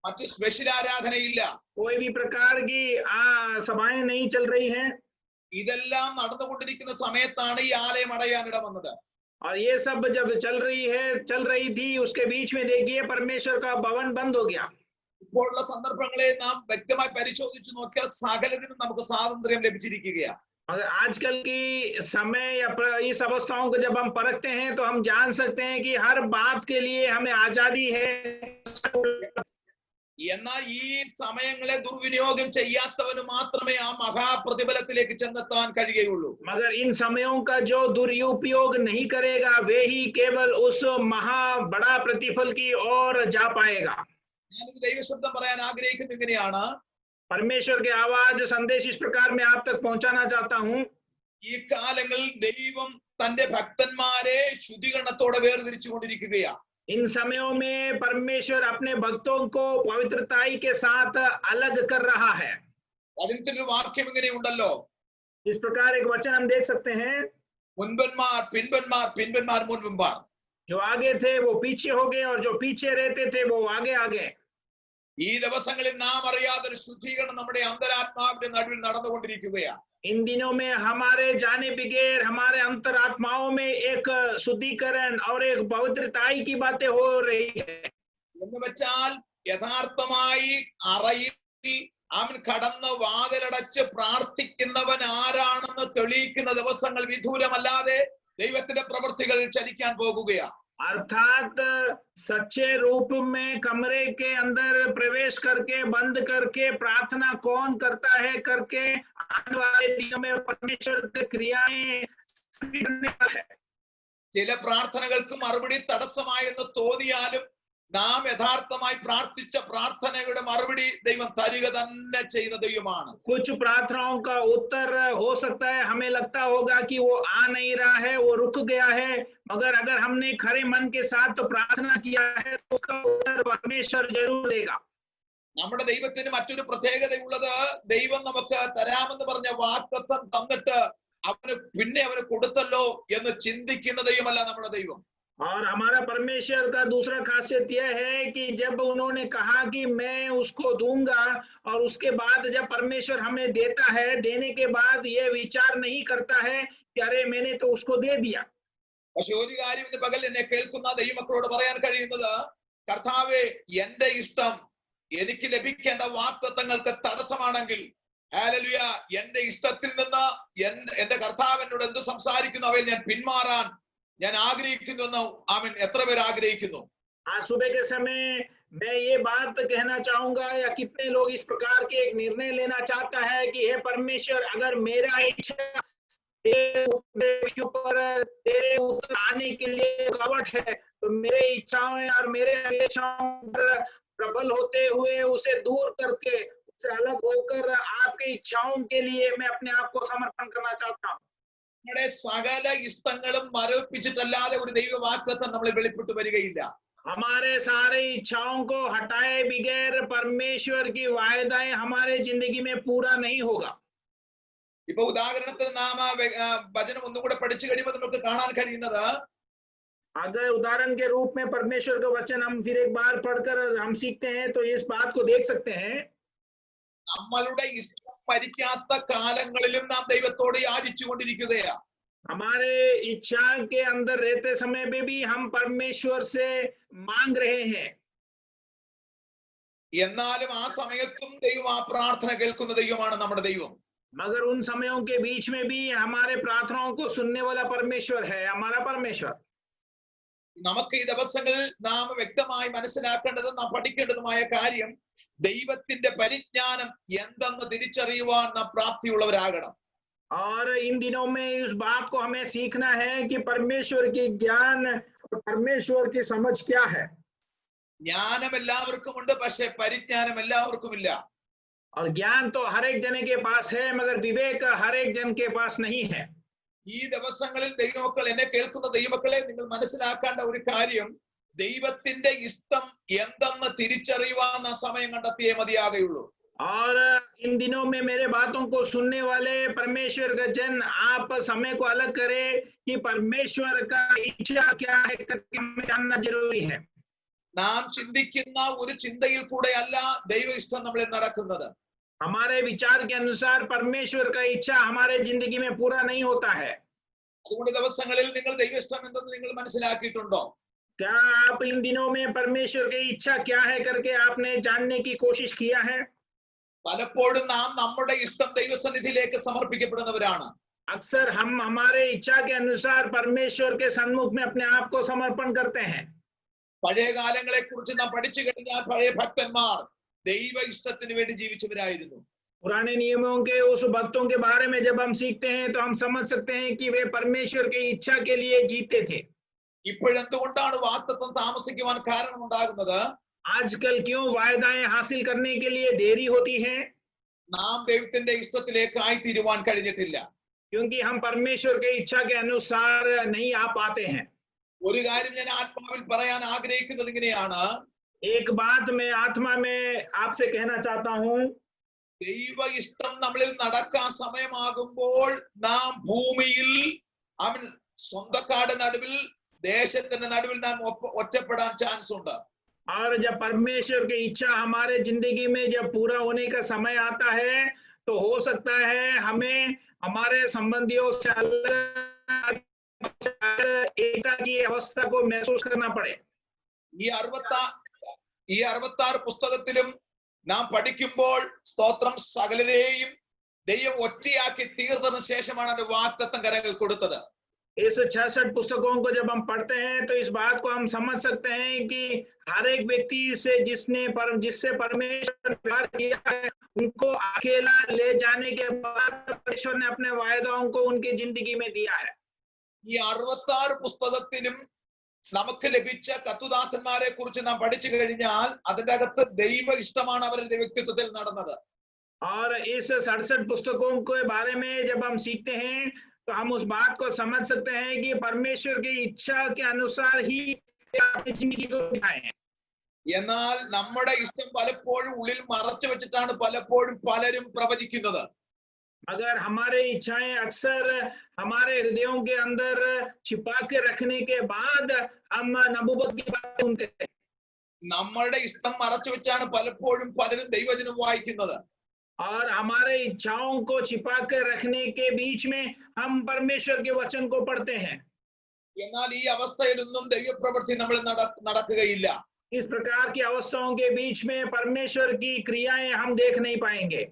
മറ്റു സ്പെഷ്യൽ ആരാധനയില്ല, कोई भी प्रकार की सभाएं नहीं चल रही हैं। ഇതെല്ലാം നടന്നുകൊണ്ടിരിക്കുന്ന സമയത്താണ് ഈ ആലയം അടയാനിട വന്നത്. और ये सब जब चल रही थी उसके बीच में देखिए परमेश्वर का भवन बंद हो गया। ഇപ്പോഴുള്ള സന്ദർഭങ്ങളെ നാം വ്യക്തമായി പരിശോധിച്ചു നോക്കിയാൽ സകലത്തിനും നമുക്ക് സ്വാതന്ത്ര്യം ലഭിച്ചിരിക്കുകയാണ്. अगर आजकल की समय या इस अवस्थाओं को जब हम परखते हैं तो हम जान सकते हैं कि हर बात के लिए हमें आजादी है। എന്നാൽ ഈ സമയങ്ങളെ ദുർവിനിയോഗം ചെയ്യാത്തവന് മാത്രമേ ആ മഹാപ്രതിഫലത്തിലേക്ക് ചെന്നെത്താൻ കഴിയുകയുള്ളൂ. मगर इन समयों का जो दुरुपयोग नहीं करेगा वे ही केवल उस महा बड़ा प्रतिफल की ओर जा पाएगा। ഞാൻ ദൈവശബ്ദം പറയാൻ ആഗ്രഹിക്കുന്നത് ഇങ്ങനെയാണ്, परमेश्वर की आवाज संदेश इस प्रकार मैं आप तक पहुंचाना चाहता हूं। ഈ കാലങ്ങളിൽ ദൈവം തന്റെ ഭക്തന്മാരെ ശുദ്ധീകരണത്തോടെ വേർതിരിച്ചുകൊണ്ടിരിക്കുകയാണ്. इन समयों में परमेश्वर अपने भक्तों को पवित्रताई के साथ अलग कर रहा है। അതിനൊരു വാക്യം ഇങ്ങനെയുണ്ടല്ലോ, इस प्रकार एक वचन हम देख सकते हैं, മുൻപന്മാർ പിൻപന്മാർ പിൻപന്മാർ മുൻപന്മാർ. जो आगे थे वो पीछे हो गए और जो पीछे रहते थे वो आगे आ गए। ഈ ദിവസങ്ങളിൽ നാം അറിയാതൊരു ശുദ്ധീകരണം നമ്മുടെ അന്തരാത്മാവിന്റെ നടുവിൽ നടന്നുകൊണ്ടിരിക്കുകയാണ്. इन दिनों में हमारे जाने बगैर हमारे अंतरात्माओं में एक शुद्धिकरण और एक पवित्रताई की बातें हो रही है। എന്ന് വെച്ചാൽ യഥാർത്ഥമായി അറയിൽ അവൻ കടന്ന് വാതിലടച്ച് പ്രാർത്ഥിക്കുന്നവൻ ആരാണെന്ന് തെളിയിക്കുന്ന ദിവസങ്ങൾ വിദൂരമല്ലാതെ ദൈവത്തിന്റെ പ്രവൃത്തികൾ ചലിക്കാൻ പോകുകയാണ്. अर्थात सच्चे रूप में कमरे के अंदर प्रवेश करके बंद करके प्रार्थना कौन करता है करके आने वाले दिनों में परमेश्वर की क्रियाएं है। ചില പ്രാർത്ഥനകൾക്ക് മറുപടി തടസ്സമായെന്ന് തോന്നിയാലും നാം യഥാർത്ഥമായി പ്രാർത്ഥിച്ച പ്രാർത്ഥനയുടെ മറുപടി ദൈവം തരിക തന്നെ ചെയ്യുന്ന ദൈവമാണ്. कुछ प्रार्थनाओं का उत्तर हो सकता है हमें लगता होगा कि वो आ नहीं रहा है, वो रुक गया है, मगर अगर हमने खरे मन के साथ प्रार्थना किया है तो उसका उत्तर परमेश्वर जरूर देगा। നമ്മുടെ ദൈവത്തിന് മറ്റൊരു പ്രത്യേകതയുള്ളത്, ദൈവം നമുക്ക് തരാമെന്ന് പറഞ്ഞ വാഗ്ദത്തം തന്നിട്ട് അവന് കൊടുത്തല്ലോ എന്ന് ചിന്തിക്കുന്ന ദൈവമല്ല നമ്മുടെ ദൈവം. और हमारा परमेश्वर का दूसरा खासियत यह है कि जब उन्होंने कहा कि मैं उसको दूंगा और उसके बाद जब परमेश्वर हमें देता है, देने के बाद ये विचार नहीं करता है कि अरे मैंने तो उसको दे दिया। പക്ഷെ ഒരു കാര്യം ഇന്ന് പകൽ എന്നെ കേൾക്കുന്ന ദൈവമക്കളോട് പറയാൻ കഴിയുന്നത്, കർത്താവേ എന്റെ ഇഷ്ടം എനിക്ക് ലഭിക്കേണ്ട വാഗ്ദത്തങ്ങൾക്ക് തടസ്സമാണെങ്കിൽ, ഹല്ലേലൂയ, എന്റെ ഇഷ്ടത്തിൽ നിന്ന് എന്റെ കർത്താവ് എന്നോട് എന്ത് സംസാരിക്കുന്നു അവയിൽ ഞാൻ പിന്മാറാൻ ഞാൻ ആഗ്രഹിക്കുന്നു. ആമേൻ. എത്ര പേർ ആഗ്രഹിക്കുന്നു? आज सुबह के समय मैं ये बात कहना चाहूंगा, या कितने लोग इस प्रकार के एक निर्णय लेना चाहता है कि हे परमेश्वर, अगर मेरा इच्छा ऊपर तेरे उत्तर आने के लिए रुकावट है तो मेरे इच्छाओं और मेरे अपेक्षाओं पर प्रबल होते हुए उसे दूर करके उससे अलग होकर आपकी इच्छाओं के लिए मैं अपने आप को समर्पण करना चाहता हूँ। നമ്മുടെ സകല ഇഷ്ടങ്ങളും മരവിപ്പിച്ചിട്ടല്ലാതെ ഒരു ദൈവ വാഗ്ദത്തം നമ്മളെ വെളിപ്പെട്ടു വരികയില്ല. हमारे सारे इच्छाओं को हटाए बगैर परमेश्वर की वायदाएं हमारे जिंदगी में पूरा नहीं होगा। ഇപ്പൊ ഉദാഹരണത്തിന് നാം വചനം ഒന്നും കൂടെ പഠിച്ചു കഴിയുമ്പോൾ നമുക്ക് കാണാൻ കഴിയുന്നത്, अगर उदाहरण के रूप में परमेश्वर का वचन हम फिर एक बार पढ़कर हम सीखते हैं तो इस बात को देख सकते हैं, നമ്മളുടെ ഇഷ്ടം ഭരിക്കാത്ത കാലങ്ങളിലും നാം ദൈവത്തോട് യാചിച്ചു കൊണ്ടിരിക്കുകയാണ്. हमारे इच्छा के अंदर रहते समय में भी हम परमेश्वर से मांग रहे हैं, എന്നാലും ആ സമയത്തും ദൈവം ആ പ്രാർത്ഥന കേൾക്കുന്ന ദൈവമാണ് നമ്മുടെ ദൈവം. मगर उन समयों के बीच में भी हमारे प्रार्थनाओं को सुनने वाला परमेश्वर है हमारा परमेश्वर। നമുക്ക് ഈ ദിവസങ്ങളിൽ നാം വ്യക്തമായി മനസ്സിലാക്കേണ്ടതും നാം പഠിക്കേണ്ടതുമായ കാര്യം, ദൈവത്തിന്റെ പരിജ്ഞാനം എന്തെന്ന് തിരിച്ചറിയുവാൻ നാം പ്രാപ്തിയുള്ളവരാകണം. और इन दिनों में इस बात को हमें सीखना है कि परमेश्वर की ज्ञान और परमेश्वर की समझ क्या है। ജ്ഞാനം എല്ലാവർക്കും ഉണ്ട്, പക്ഷെ പരിജ്ഞാനം എല്ലാവർക്കും ഇല്ല. और ज्ञान तो हर एक जने के पास है मगर विवेक हर एक जन के पास नहीं है। ഈ ദിവസങ്ങളിൽ ദൈവമക്കൾ, എന്നെ കേൾക്കുന്ന ദൈവമക്കളെ, നിങ്ങൾ മനസ്സിലാക്കേണ്ട ഒരു കാര്യം, ദൈവത്തിന്റെ ഇഷ്ടം എന്തെന്ന് തിരിച്ചറിയുവാൻ നാം സമയം കണ്ടെത്തിയേ മതിയാകുള്ളൂ. और इन दिनों में मेरे बातों को सुनने वाले परमेश्वर का जन, आप समय को अलग करें कि परमेश्वर का इच्छा क्या है करके हमें जानना जरूरी है। നാം ചിന്തിക്കുന്ന ഒരു ചിന്തയിൽ കൂടെ അല്ല ദൈവ ഇഷ്ടം നമ്മളിൽ നടക്കുന്നത്. हमारे विचार के अनुसार परमेश्वर का इच्छा हमारे जिंदगी में पूरा नहीं होता है। അതുകൊണ്ട് ദിവസങ്ങളിൽ നിങ്ങൾ ദൈവ ഇഷ്ടം എന്തെന്ന് നിങ്ങൾ മനസ്സിലാക്കിയിട്ടുണ്ടോ? क्या आप इन दिनों में परमेश्वर की इच्छा क्या है करके आपने जानने की कोशिश किया है? പലപ്പോഴും നാം നമ്മുടെ ഇഷ്ടം ദൈവസന്നിധിയിലേക്ക് സമർപ്പിക്കപ്പെടുന്നവരാണ്. अक्सर हम हमारे इच्छा के अनुसार परमेश्वर के सन्मुख में अपने आप को समर्पण करते हैं। പഴയ കാലങ്ങളെ കുറിച്ച് നാം പഠിച്ചു കഴിഞ്ഞാൽ പഴയ ഭക്തന്മാർ ദൈവ ഇഷ്ടത്തിന് വേണ്ടി ജീവിച്ചവരായിരുന്നു. पुराने नियमों के उस भक्तों के बारे में जब हम सीखते हैं तो हम समझ सकते हैं कि वे परमेश्वर की इच्छा के लिए जीते थे। ഇപ്പോഴെന്തുകൊണ്ടാണ് വാഗ്ദത്തം താമസിക്കുവാൻ കാരണം ഉണ്ടാകുന്നത്? आजकल क्यों वायदाएं हासिल करने के लिए देरी होती है? നാം ദൈവത്തിന്റെ ഇഷ്ടത്തിലേക്കായി തീരുവാൻ കഴിഞ്ഞിട്ടില്ല. क्योंकि हम परमेश्वर के इच्छा के अनुसार नहीं आ पाते हैं। ഒരു കാര്യം ഞാൻ ആത്മാവിൽ പറയാൻ ആഗ്രഹിക്കുന്നത് ഇങ്ങനെയാണ്, एक बात मैं आत्मा में आपसे कहना चाहता हूं, ദൈവ ഇഷ്ടം നമ്മളിൽ നടക്കാൻ സമയമാകുമ്പോൾ നാം ഭൂമിയിൽ അവൻ സ്വന്തക്കാട് നടുവിൽ ദേശത്തിന്റെ നടുവിൽ നാം ഒറ്റപ്പെടാൻ ചാൻസ് ഉണ്ട്. और जब परमेश्वर की इच्छा हमारे जिंदगी में जब पूरा होने का समय आता है तो हो सकता है हमें हमारे संबंधियों से अलग एकता की अवस्था को महसूस करना पड़े। ഈ 66 പുസ്തകത്തിലും നാം പഠിക്കുമ്പോൾ സ്തോത്രം സകലരെയും ദൈവം ഒറ്റയാക്കി തീർന്നതിന് ശേഷമാണ് അതിന്റെ വാഗ്ദത്തം കരങ്ങളിൽ കൊടുത്തത്. इस 66 पुस्तकों को जब हम पढ़ते हैं तो इस बात को हम समझ सकते हैं कि हर एक व्यक्ति से जिससे परमेश्वर ने प्यार किया है उनको अकेला ले जाने के बाद परमेश्वर ने अपने वायदाओं को उनकी जिंदगी में दिया है। ഈ 66 പുസ്തകത്തിലും നമുക്ക് ലഭിച്ച കത്തുദാസന്മാരെ കുറിച്ച് നാം പഠിച്ചു കഴിഞ്ഞാൽ അതിന്റെ അകത്ത് ദൈവ ഇഷ്ടമാണ് അവരുടെ വ്യക്തിത്വത്തിൽ നടന്നത്. और इस 67 पुस्तकों के बारे में जब हम सीखते हैं तो हम उस बात को समझ सकते हैं कि परमेश्वर की इच्छा के अनुसार ही अपनी जिंदगी को बिताए हैं। എന്നാൽ നമ്മുടെ ഇഷ്ടം പലപ്പോഴും ഉള്ളിൽ മറച്ചു വെച്ചിട്ടാണ് പലപ്പോഴും പലരും പ്രവചിക്കുന്നത്. मगर हमारे इच्छाएं अक्सर हमारे हृदयों के अंदर छिपा के रखने के बाद हम नबूवत की बात सुनते हैं। നമ്മളുടെ ഇഷ്ടം മറച്ചു വെച്ചാണ് പലപ്പോഴും പലരും ദൈവവചനം വായിക്കുന്നത്. और हमारे इच्छाओं को छिपा कर रखने के बीच में हम परमेश्वर के वचन को पढ़ते हैं। എന്നാൽ ഈ അവസ്ഥയിലൊന്നും ദൈവപ്രവൃത്തി നമ്മൾ നടക്കുകയില്ല. इस प्रकार की अवस्थाओं के बीच में परमेश्वर की क्रियाएं हम देख नहीं पाएंगे।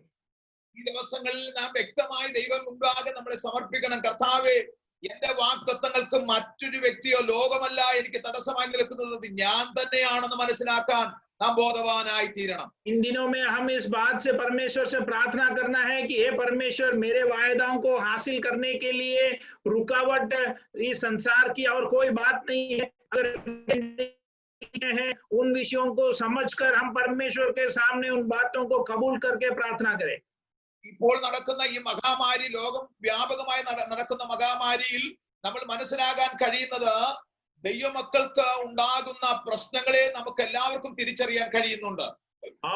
ഈ ദിവസങ്ങളിൽ നാം വ്യക്തമായി ദൈവം മുൻപാകെ നമ്മളെ സമർപ്പിക്കണം. കർത്താവേ, എന്റെ വാഗ്ദത്തങ്ങൾക്ക് മറ്റൊരു വ്യക്തിയോ ലോകമല്ല എനിക്ക് തടസ്സമായി നിൽക്കുന്നത്, ഞാൻ തന്നെയാണെന്ന് മനസ്സിലാക്കാൻ നാം ബോധവാനായി തീരണം. इन दिनों में हम इस बात से परमेश्वर से प्रार्थना करना है कि हे परमेश्वर, मेरे वायदाओं को हासिल करने के लिए रुकावट इस संसार की और कोई बात नहीं है। अगर है उन विषयों को समझकर हम परमेश्वर के सामने उन बातों को कबूल करके प्रार्थना करें। ഇപ്പോൾ നടക്കുന്ന ഈ മഹാമാരി, ലോകം വ്യാപകമായി നടക്കുന്ന മഹാമാരിയിൽ നമ്മൾ മനസ്സിലാകാൻ കഴിയുന്നത് ദൈവമക്കൾക്ക് ഉണ്ടാകുന്ന പ്രശ്നങ്ങളെ നമുക്ക് എല്ലാവർക്കും തിരിച്ചറിയാൻ കഴിയുന്നുണ്ട്.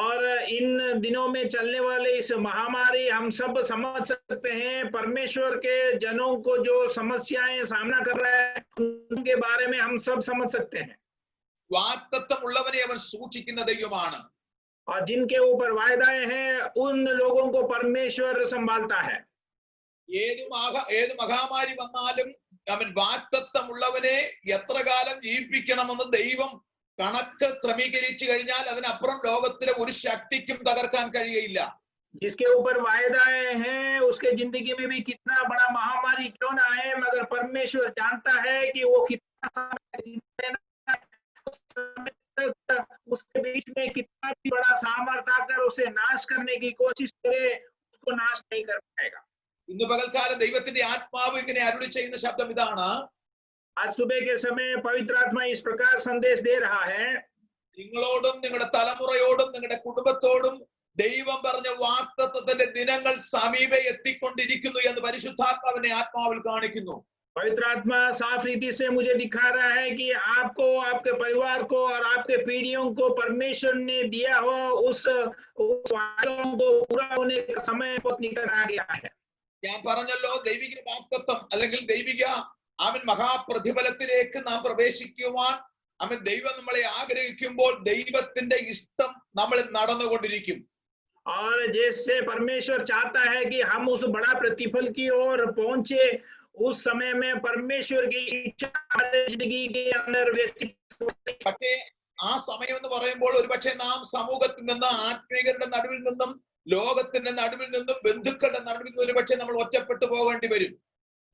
और इन दिनों में चलने वाले इस महामारी हम सब समझ सकते हैं। परमेश्वर के जनों को जो समस्याएं सामना कर रहा है उनके बारे में हम सब समझ सकते हैं। വാഗ്ദത്തം ഉള്ളവനെ അവൻ സൂക്ഷിക്കുന്ന ദൈവമാണ്. और जिनके ऊपर वायदाएं हैं उन लोगों को परमेश्वर संभालता है। ഏത് മഹാമാരി വന്നാലും അവൻ വാഗ്ദത്തം ഉള്ളവനെ എത്ര കാലം ജീവിപ്പിക്കണമെന്ന് ദൈവം കണക്ക് ക്രമീകരിച്ചു കഴിഞ്ഞാൽ അതിനപ്പുറം ലോകത്തിലെ ഒരു ശക്തിക്കും തകർക്കാൻ കഴിയയില്ല. जिसके ऊपर वायदाएं हैं उसके जिंदगी में भी कितना बड़ा महामारी क्यों ना आए, मगर परमेश्वर जानता है कि वो कितना उसके बीच में कितना भी बड़ा सामर्थ्य आकर उसे नाश करने की कोशिश करे, उसको नाश नहीं कर पाएगा। ഇന്ന് പകൽക്കാലം ദൈവത്തിന്റെ ആത്മാവ് ഇങ്ങനെ അരുളി ചെയ്യുന്ന ശബ്ദം ഇതാണ്, आज सुबह के समय पवित्र आत्मा इस प्रकार संदेश दे रहा है, നിങ്ങളോടും നിങ്ങളുടെ തലമുറയോടും നിങ്ങളുടെ കുടുംബത്തോടും ദൈവം പറഞ്ഞ വാഗ്ദത്തത്തിന്റെ ദിനങ്ങൾ സമീപെ എത്തിക്കൊണ്ടിരിക്കുന്നു എന്ന് പരിശുദ്ധാത്മാവിനെ ആത്മാവിൽ കാണിക്കുന്നു. पवित्र आत्मा साफ रीति से मुझे दिखा रहा है कि आपको, आपके परिवार को और आपके पीढ़ियों को परमेश्वर ने दिया हुआ उस वादों को पूरा होने का समय बहुत निकट आ गया है। ഞാൻ പറഞ്ഞല്ലോ, ദൈവിക വാഗ്ദത്തം അല്ലെങ്കിൽ ദൈവിക അവൻ മഹാപ്രതിഫലത്തിലേക്ക് നാം പ്രവേശിക്കുവാൻ അവൻ ദൈവം നമ്മളെ ആഗ്രഹിക്കുമ്പോൾ ദൈവത്തിന്റെ ഇഷ്ടം നമ്മൾ നടന്നുകൊണ്ടിരിക്കും. और जैसे परमेश्वर चाहता है कि हम उस बड़ा प्रतिफल की ओर पहुंचे, उस समय में परमेश्वर की इच्छा हमारे जिंदगी के अंदर व्यक्ति। പക്ഷേ ആ സമയം എന്ന് പറയുമ്പോൾ ഒരുപക്ഷെ നാം സമൂഹത്തിൽ നിന്ന്, ആത്മീയരുടെ നടുവിൽ നിന്നും, ലോകത്തിന്റെ നടുവിൽ നിന്നും, ബന്ധുക്കളുടെ നടുവിൽ നിന്നും ഒരുപക്ഷെ നമ്മൾ ഒറ്റപ്പെട്ടു പോകേണ്ടി വരും.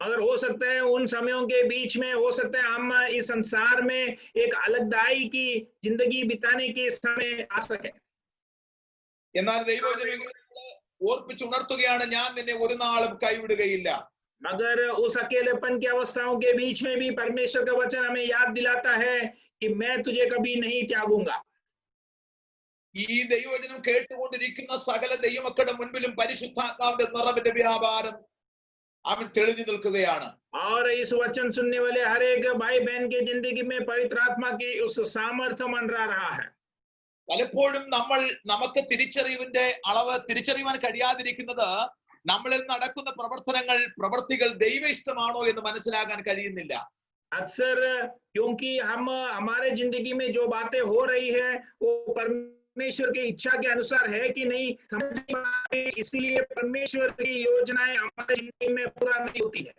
अगर हो सकता है उन समयों के बीच में हो सकता है हम इस संसार में एक अलगदाई की जिंदगी बिताने के समय आ सके। എന്നാൽ ദൈവവചനം ഓർപ്പിച്ചുണർത്തുകയാണ്, ഞാൻ നിന്നെ ഒരു നാളും കൈവിടുകയില്ല. मगर उस अकेलेपन की अवस्थाओं के बीच में भी परमेश्वर का वचन हमें याद दिलाता है कि मैं तुझे कभी नहीं त्यागूंगा। ഈ ദൈവവചനം കേട്ടുകൊണ്ടിരിക്കുന്ന സകല ദൈവമക്കളുടെ മുൻപിലും പരിശുദ്ധാത്മാവിന്റെ നിറവിന്റെ വ്യാപാരം അവൻ തെളിഞ്ഞു നിൽക്കുകയാണ്. और इस वचन सुनने वाले हर एक भाई बहन की जिंदगी में पवित्र आत्मा की उस सामर्थ्य मंडरा रहा है. പലപ്പോഴും നമുക്ക് തിരിച്ചറിവിന്റെ അളവ് തിരിച്ചറിയാൻ കഴിയാതിരിക്കുന്നത് നമ്മളിൽ നടക്കുന്ന പ്രവർത്തികൾ ദൈവ ഇഷ്ടമാണോ എന്ന് മനസ്സിലാക്കാൻ കഴിയുന്നില്ല. अक्सर क्योंकि हम हमारे जिंदगी में जो बातें हो रही है वो परमेश्वर की इच्छा के अनुसार है कि नहीं समझ नहीं पाते, इसलिए परमेश्वर की योजनाएं हमारे जिंदगी में पूरा नहीं होती है.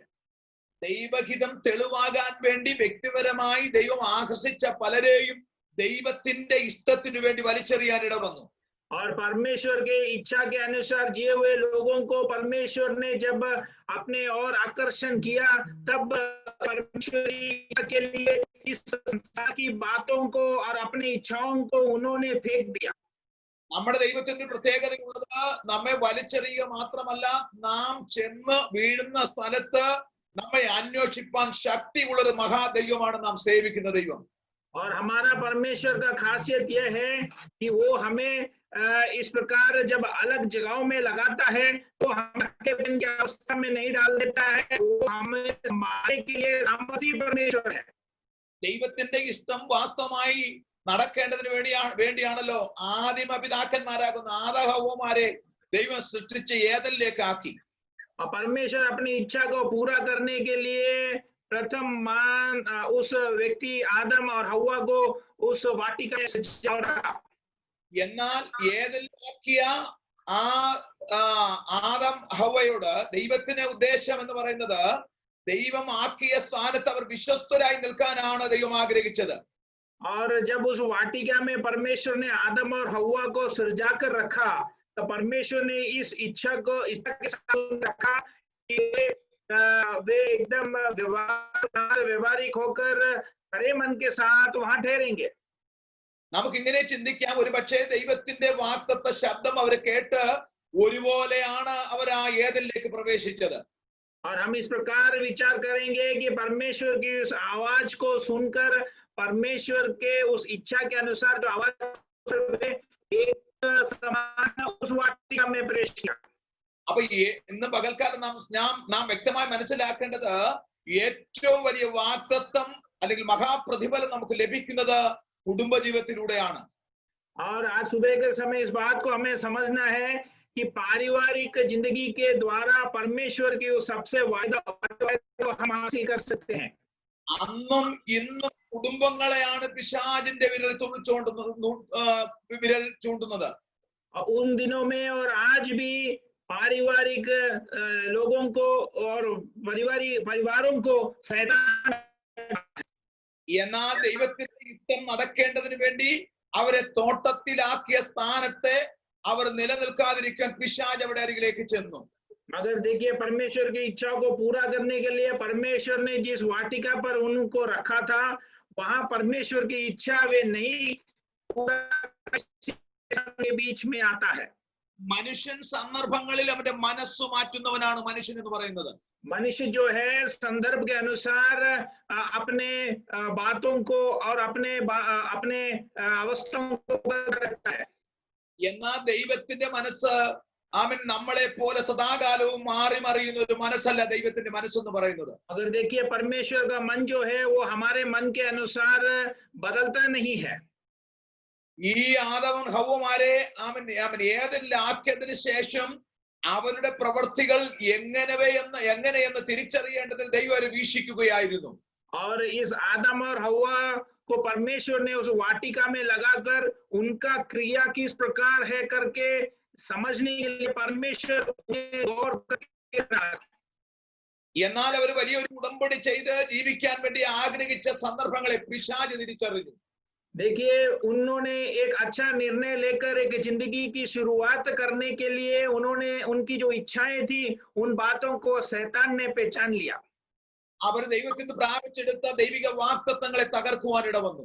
ദൈവഹിതം തെളിവാകാൻ വേണ്ടി വ്യക്തിപരമായി ദൈവം ആകർഷിച്ച പലരെയും ദൈവത്തിന്റെ ഇഷ്ടത്തിനു വേണ്ടി വലിച്ചെറിയാൻ ഇടവന്നു. और परमेश्वर के इच्छा के अनुसार जिए हुए लोगों को परमेश्वर ने जब अपने और आकर्षण किया, तब परमेश्वर के लिए इस संसार की बातों को और अपनी इच्छाओं को उन्होंने फेंक दिया. നമ്മുടെ ദൈവത്തിന്റെ പ്രത്യേകതയുള്ളത് നമ്മെ വലിച്ചെറിയുക മാത്രമല്ല, നാം ചെന്ന് വീഴുന്ന സ്ഥലത്ത് നമ്മെ അന്വേഷിപ്പാൻ ശക്തിയുള്ള ഒരു മഹാദൈവമാണ് നാം സേവിക്കുന്ന ദൈവം. और हमारा परमेश्वर का खासियत यह है कि वो हमें इस प्रकार जब अलग जगहों में लगाता है तो हम अकेलेपन की अवस्था में नहीं डाल देता है, वो हमें संभालने के लिए सामर्थी परमेश्वर है. ദൈവത്തിന്റെ ഇഷ്ടം വാസ്തവമായി നടക്കേണ്ടതിന് വേണ്ടിയാണല്ലോ ആദിമ പിതാക്കന്മാരാകുന്ന ആദാഹവ്വമാരെ ദൈവം സൃഷ്ടിച്ച് ഏദനിലേക്ക് ആക്കി. और परमेश्वर अपनी इच्छा को पूरा करने के लिए प्रथम मान उस व्यक्ति आदम और हव्वा को उस वाटिका में सजा रखा. എന്നാൽ ഏദനിലാക്കിയ ആദം ഹവ്വയോട് ദൈവത്തിന്റെ ഉദ്ദേശം എന്ന് പറയുന്നത് ദൈവം ആക്കിയ സ്ഥാനത്ത് അവർ വിശ്വസ്തരായി നിൽക്കാനാണ് ദൈവം ആഗ്രഹിച്ചത്. और जब उस वाटिका में परमेश्वर ने आदम और हव्वा को सजा कर रखा, तो परमेश्वर ने इस इच्छा के साथ रखा कि वे एकदम व्यवहारिक होकर हरे मन के साथ वहां ठहरेंगे. നമുക്ക് ഇങ്ങനെ ചിന്തിക്കാം, ഒരു പക്ഷേ ദൈവത്തിന്റെ വാഗ്ദത്ത ശബ്ദം അവർ കേട്ട് ഒരുപോലെയാണ് അവർ ആ ഏദനിലേക്ക് പ്രവേശിച്ചത്. और हम इस प्रकार विचार करेंगे कि परमेश्वर की उस आवाज को सुनकर परमेश्वर के उस इच्छा के अनुसार जो आवाज एक समान उस वाटिका में प्रवेश किया. അപ്പൊ ഇന്ന് പകൽക്കാലം നാം വ്യക്തമായി മനസ്സിലാക്കേണ്ടത് ഏറ്റവും വലിയ വാഗ്ദത്തം അല്ലെങ്കിൽ മഹാപ്രതിഫലം നമുക്ക് ലഭിക്കുന്നത് കുടുംബജീവിതത്തിലൂടെയാണ്. और आज सुबह के समय इस बात को हमें समझना है कि पारिवारिक जिंदगी के द्वारा परमेश्वर की उस सबसे वायदा को हम हासिल कर सकते हैं. അന്നും ഇന്നും കുടുംബങ്ങളെയാണ് പിശാചിന്റെ വിരൽ ചൂണ്ടുന്നത്. उन दिनों में और आज भी पारिवारिक लोगों को और परिवारों को शैतान. എന്നാൽ ദൈവത്തിന്റെ ഇഷ്ടം നടക്കേണ്ടതിന് വേണ്ടി അവരെ തോട്ടത്തിലാക്കിയ സ്ഥാനത്തെ അവർ നിലനിൽക്കാതിരിക്കാൻ പിശാച് അവിടെ അരികിലേക്ക് ചെന്നു. मगर देखिए, परमेश्वर की इच्छा को पूरा करने के लिए परमेश्वर ने जिस वाटिका पर उनको रखा था, वहां परमेश्वर की इच्छा वे नहीं के बीच में आता है. മനുഷ്യൻ സന്ദർഭങ്ങളിൽ അവന്റെ മനസ്സ് മാറ്റുന്നവനാണ് മനുഷ്യൻ എന്ന് പറയുന്നത്. मनुष्य जो है संदर्भ के अनुसार अपने बातों को और अपने अवस्थाओं को बदल रखता है. എന്നാൽ ദൈവത്തിന്റെ മനസ്സ് നമ്മളെ പോലെ സദാകാലവും മാറി മറിയുന്ന ഒരു മനസ്സല്ല ദൈവത്തിന്റെ മനസ്സെന്ന് പറയുന്നത്. अगर देखिए, परमेश्वर का मन जो है वो हमारे मन के अनुसार बदलता नहीं है. ഈ ആദവും ഹവ്വമാരെ ഏദനിലാക്കിയതിനു ശേഷം അവരുടെ പ്രവൃത്തികൾ എങ്ങനെയെന്ന് തിരിച്ചറിയേണ്ടതിൽ ദൈവം അവരെ വീക്ഷിക്കുകയായിരുന്നു. और इस आदम और हव्वा को परमेश्वर ने उस वाटिका में लगाकर उनका क्रिया किस प्रकार है करके समझने के लिए परमेश्वर गौर करके. എന്നാൽ അവർ വലിയൊരു ഉടമ്പടി ചെയ്ത് ജീവിക്കാൻ വേണ്ടി ആഗ്രഹിച്ച സന്ദർഭങ്ങളെ പിശാച് തിരിച്ചറിഞ്ഞു. देखिए, उन्होंने एक अच्छा निर्णय लेकर एक जिंदगी की शुरुआत करने के लिए उनकी जो इच्छाएं थी उन बातों को शैतान ने पहचान लिया. അവർ ദൈവത്തിൽ നിന്ന് പ്രാപിച്ചെടുത്ത ദൈവിക വാഗ്ദത്തങ്ങളെ തകർക്കുവാൻ ഇടവന്നു.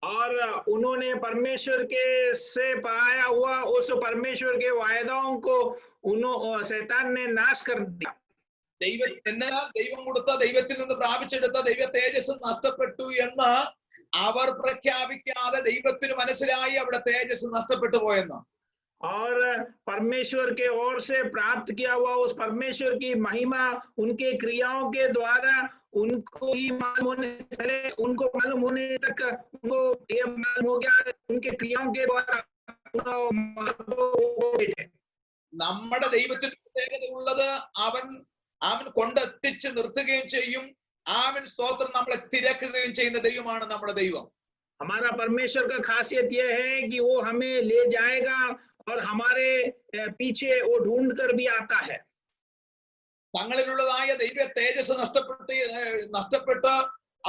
और उन्होंने परमेश्वर के से पाया हुआ उस परमेश्वर के वायदाओं को शैतान ने नाश कर दिया. എന്നാൽ ദൈവം കൊടുത്ത ദൈവത്തിൽ നിന്ന് പ്രാപിച്ചെടുത്ത ദൈവ തേജസ് നഷ്ടപ്പെട്ടു എന്ന് അവർ പ്രഖ്യാപിക്കാതെ ദൈവത്തിന് മനസ്സിലായി അവിടെ തേജസ് നഷ്ടപ്പെട്ടു പോയെന്ന്. और परमेश्वर के ओर से प्राप्त किया हुआ उस परमेश्वर की महिमा उनके क्रियाओं के द्वारा उनको ही मालूम होने पहले उनको मालूम होने तक उनको ये मालूम हो गया उनके क्रियाओं के द्वारा നമ്മുടെ ദൈവത്തിന് പ്രത്യേകത ഉള്ളത് അവൻ കൊണ്ടെത്തിച്ച് നിർത്തുകയും ചെയ്യും. ആമേൻ സ്തോത്രം. നമ്മളെ തിരക്കുകയും ചെയ്യുന്ന ദൈവമാണ് നമ്മുടെ ദൈവം. हमारा परमेश्वर का खासियत यह है कि वो हमें ले जाएगा और हमारे पीछे वो ढूंढ कर भी आता है. തങ്ങളിലുള്ളതായ ദൈവ തേജസ് നഷ്ടപ്പെട്ട്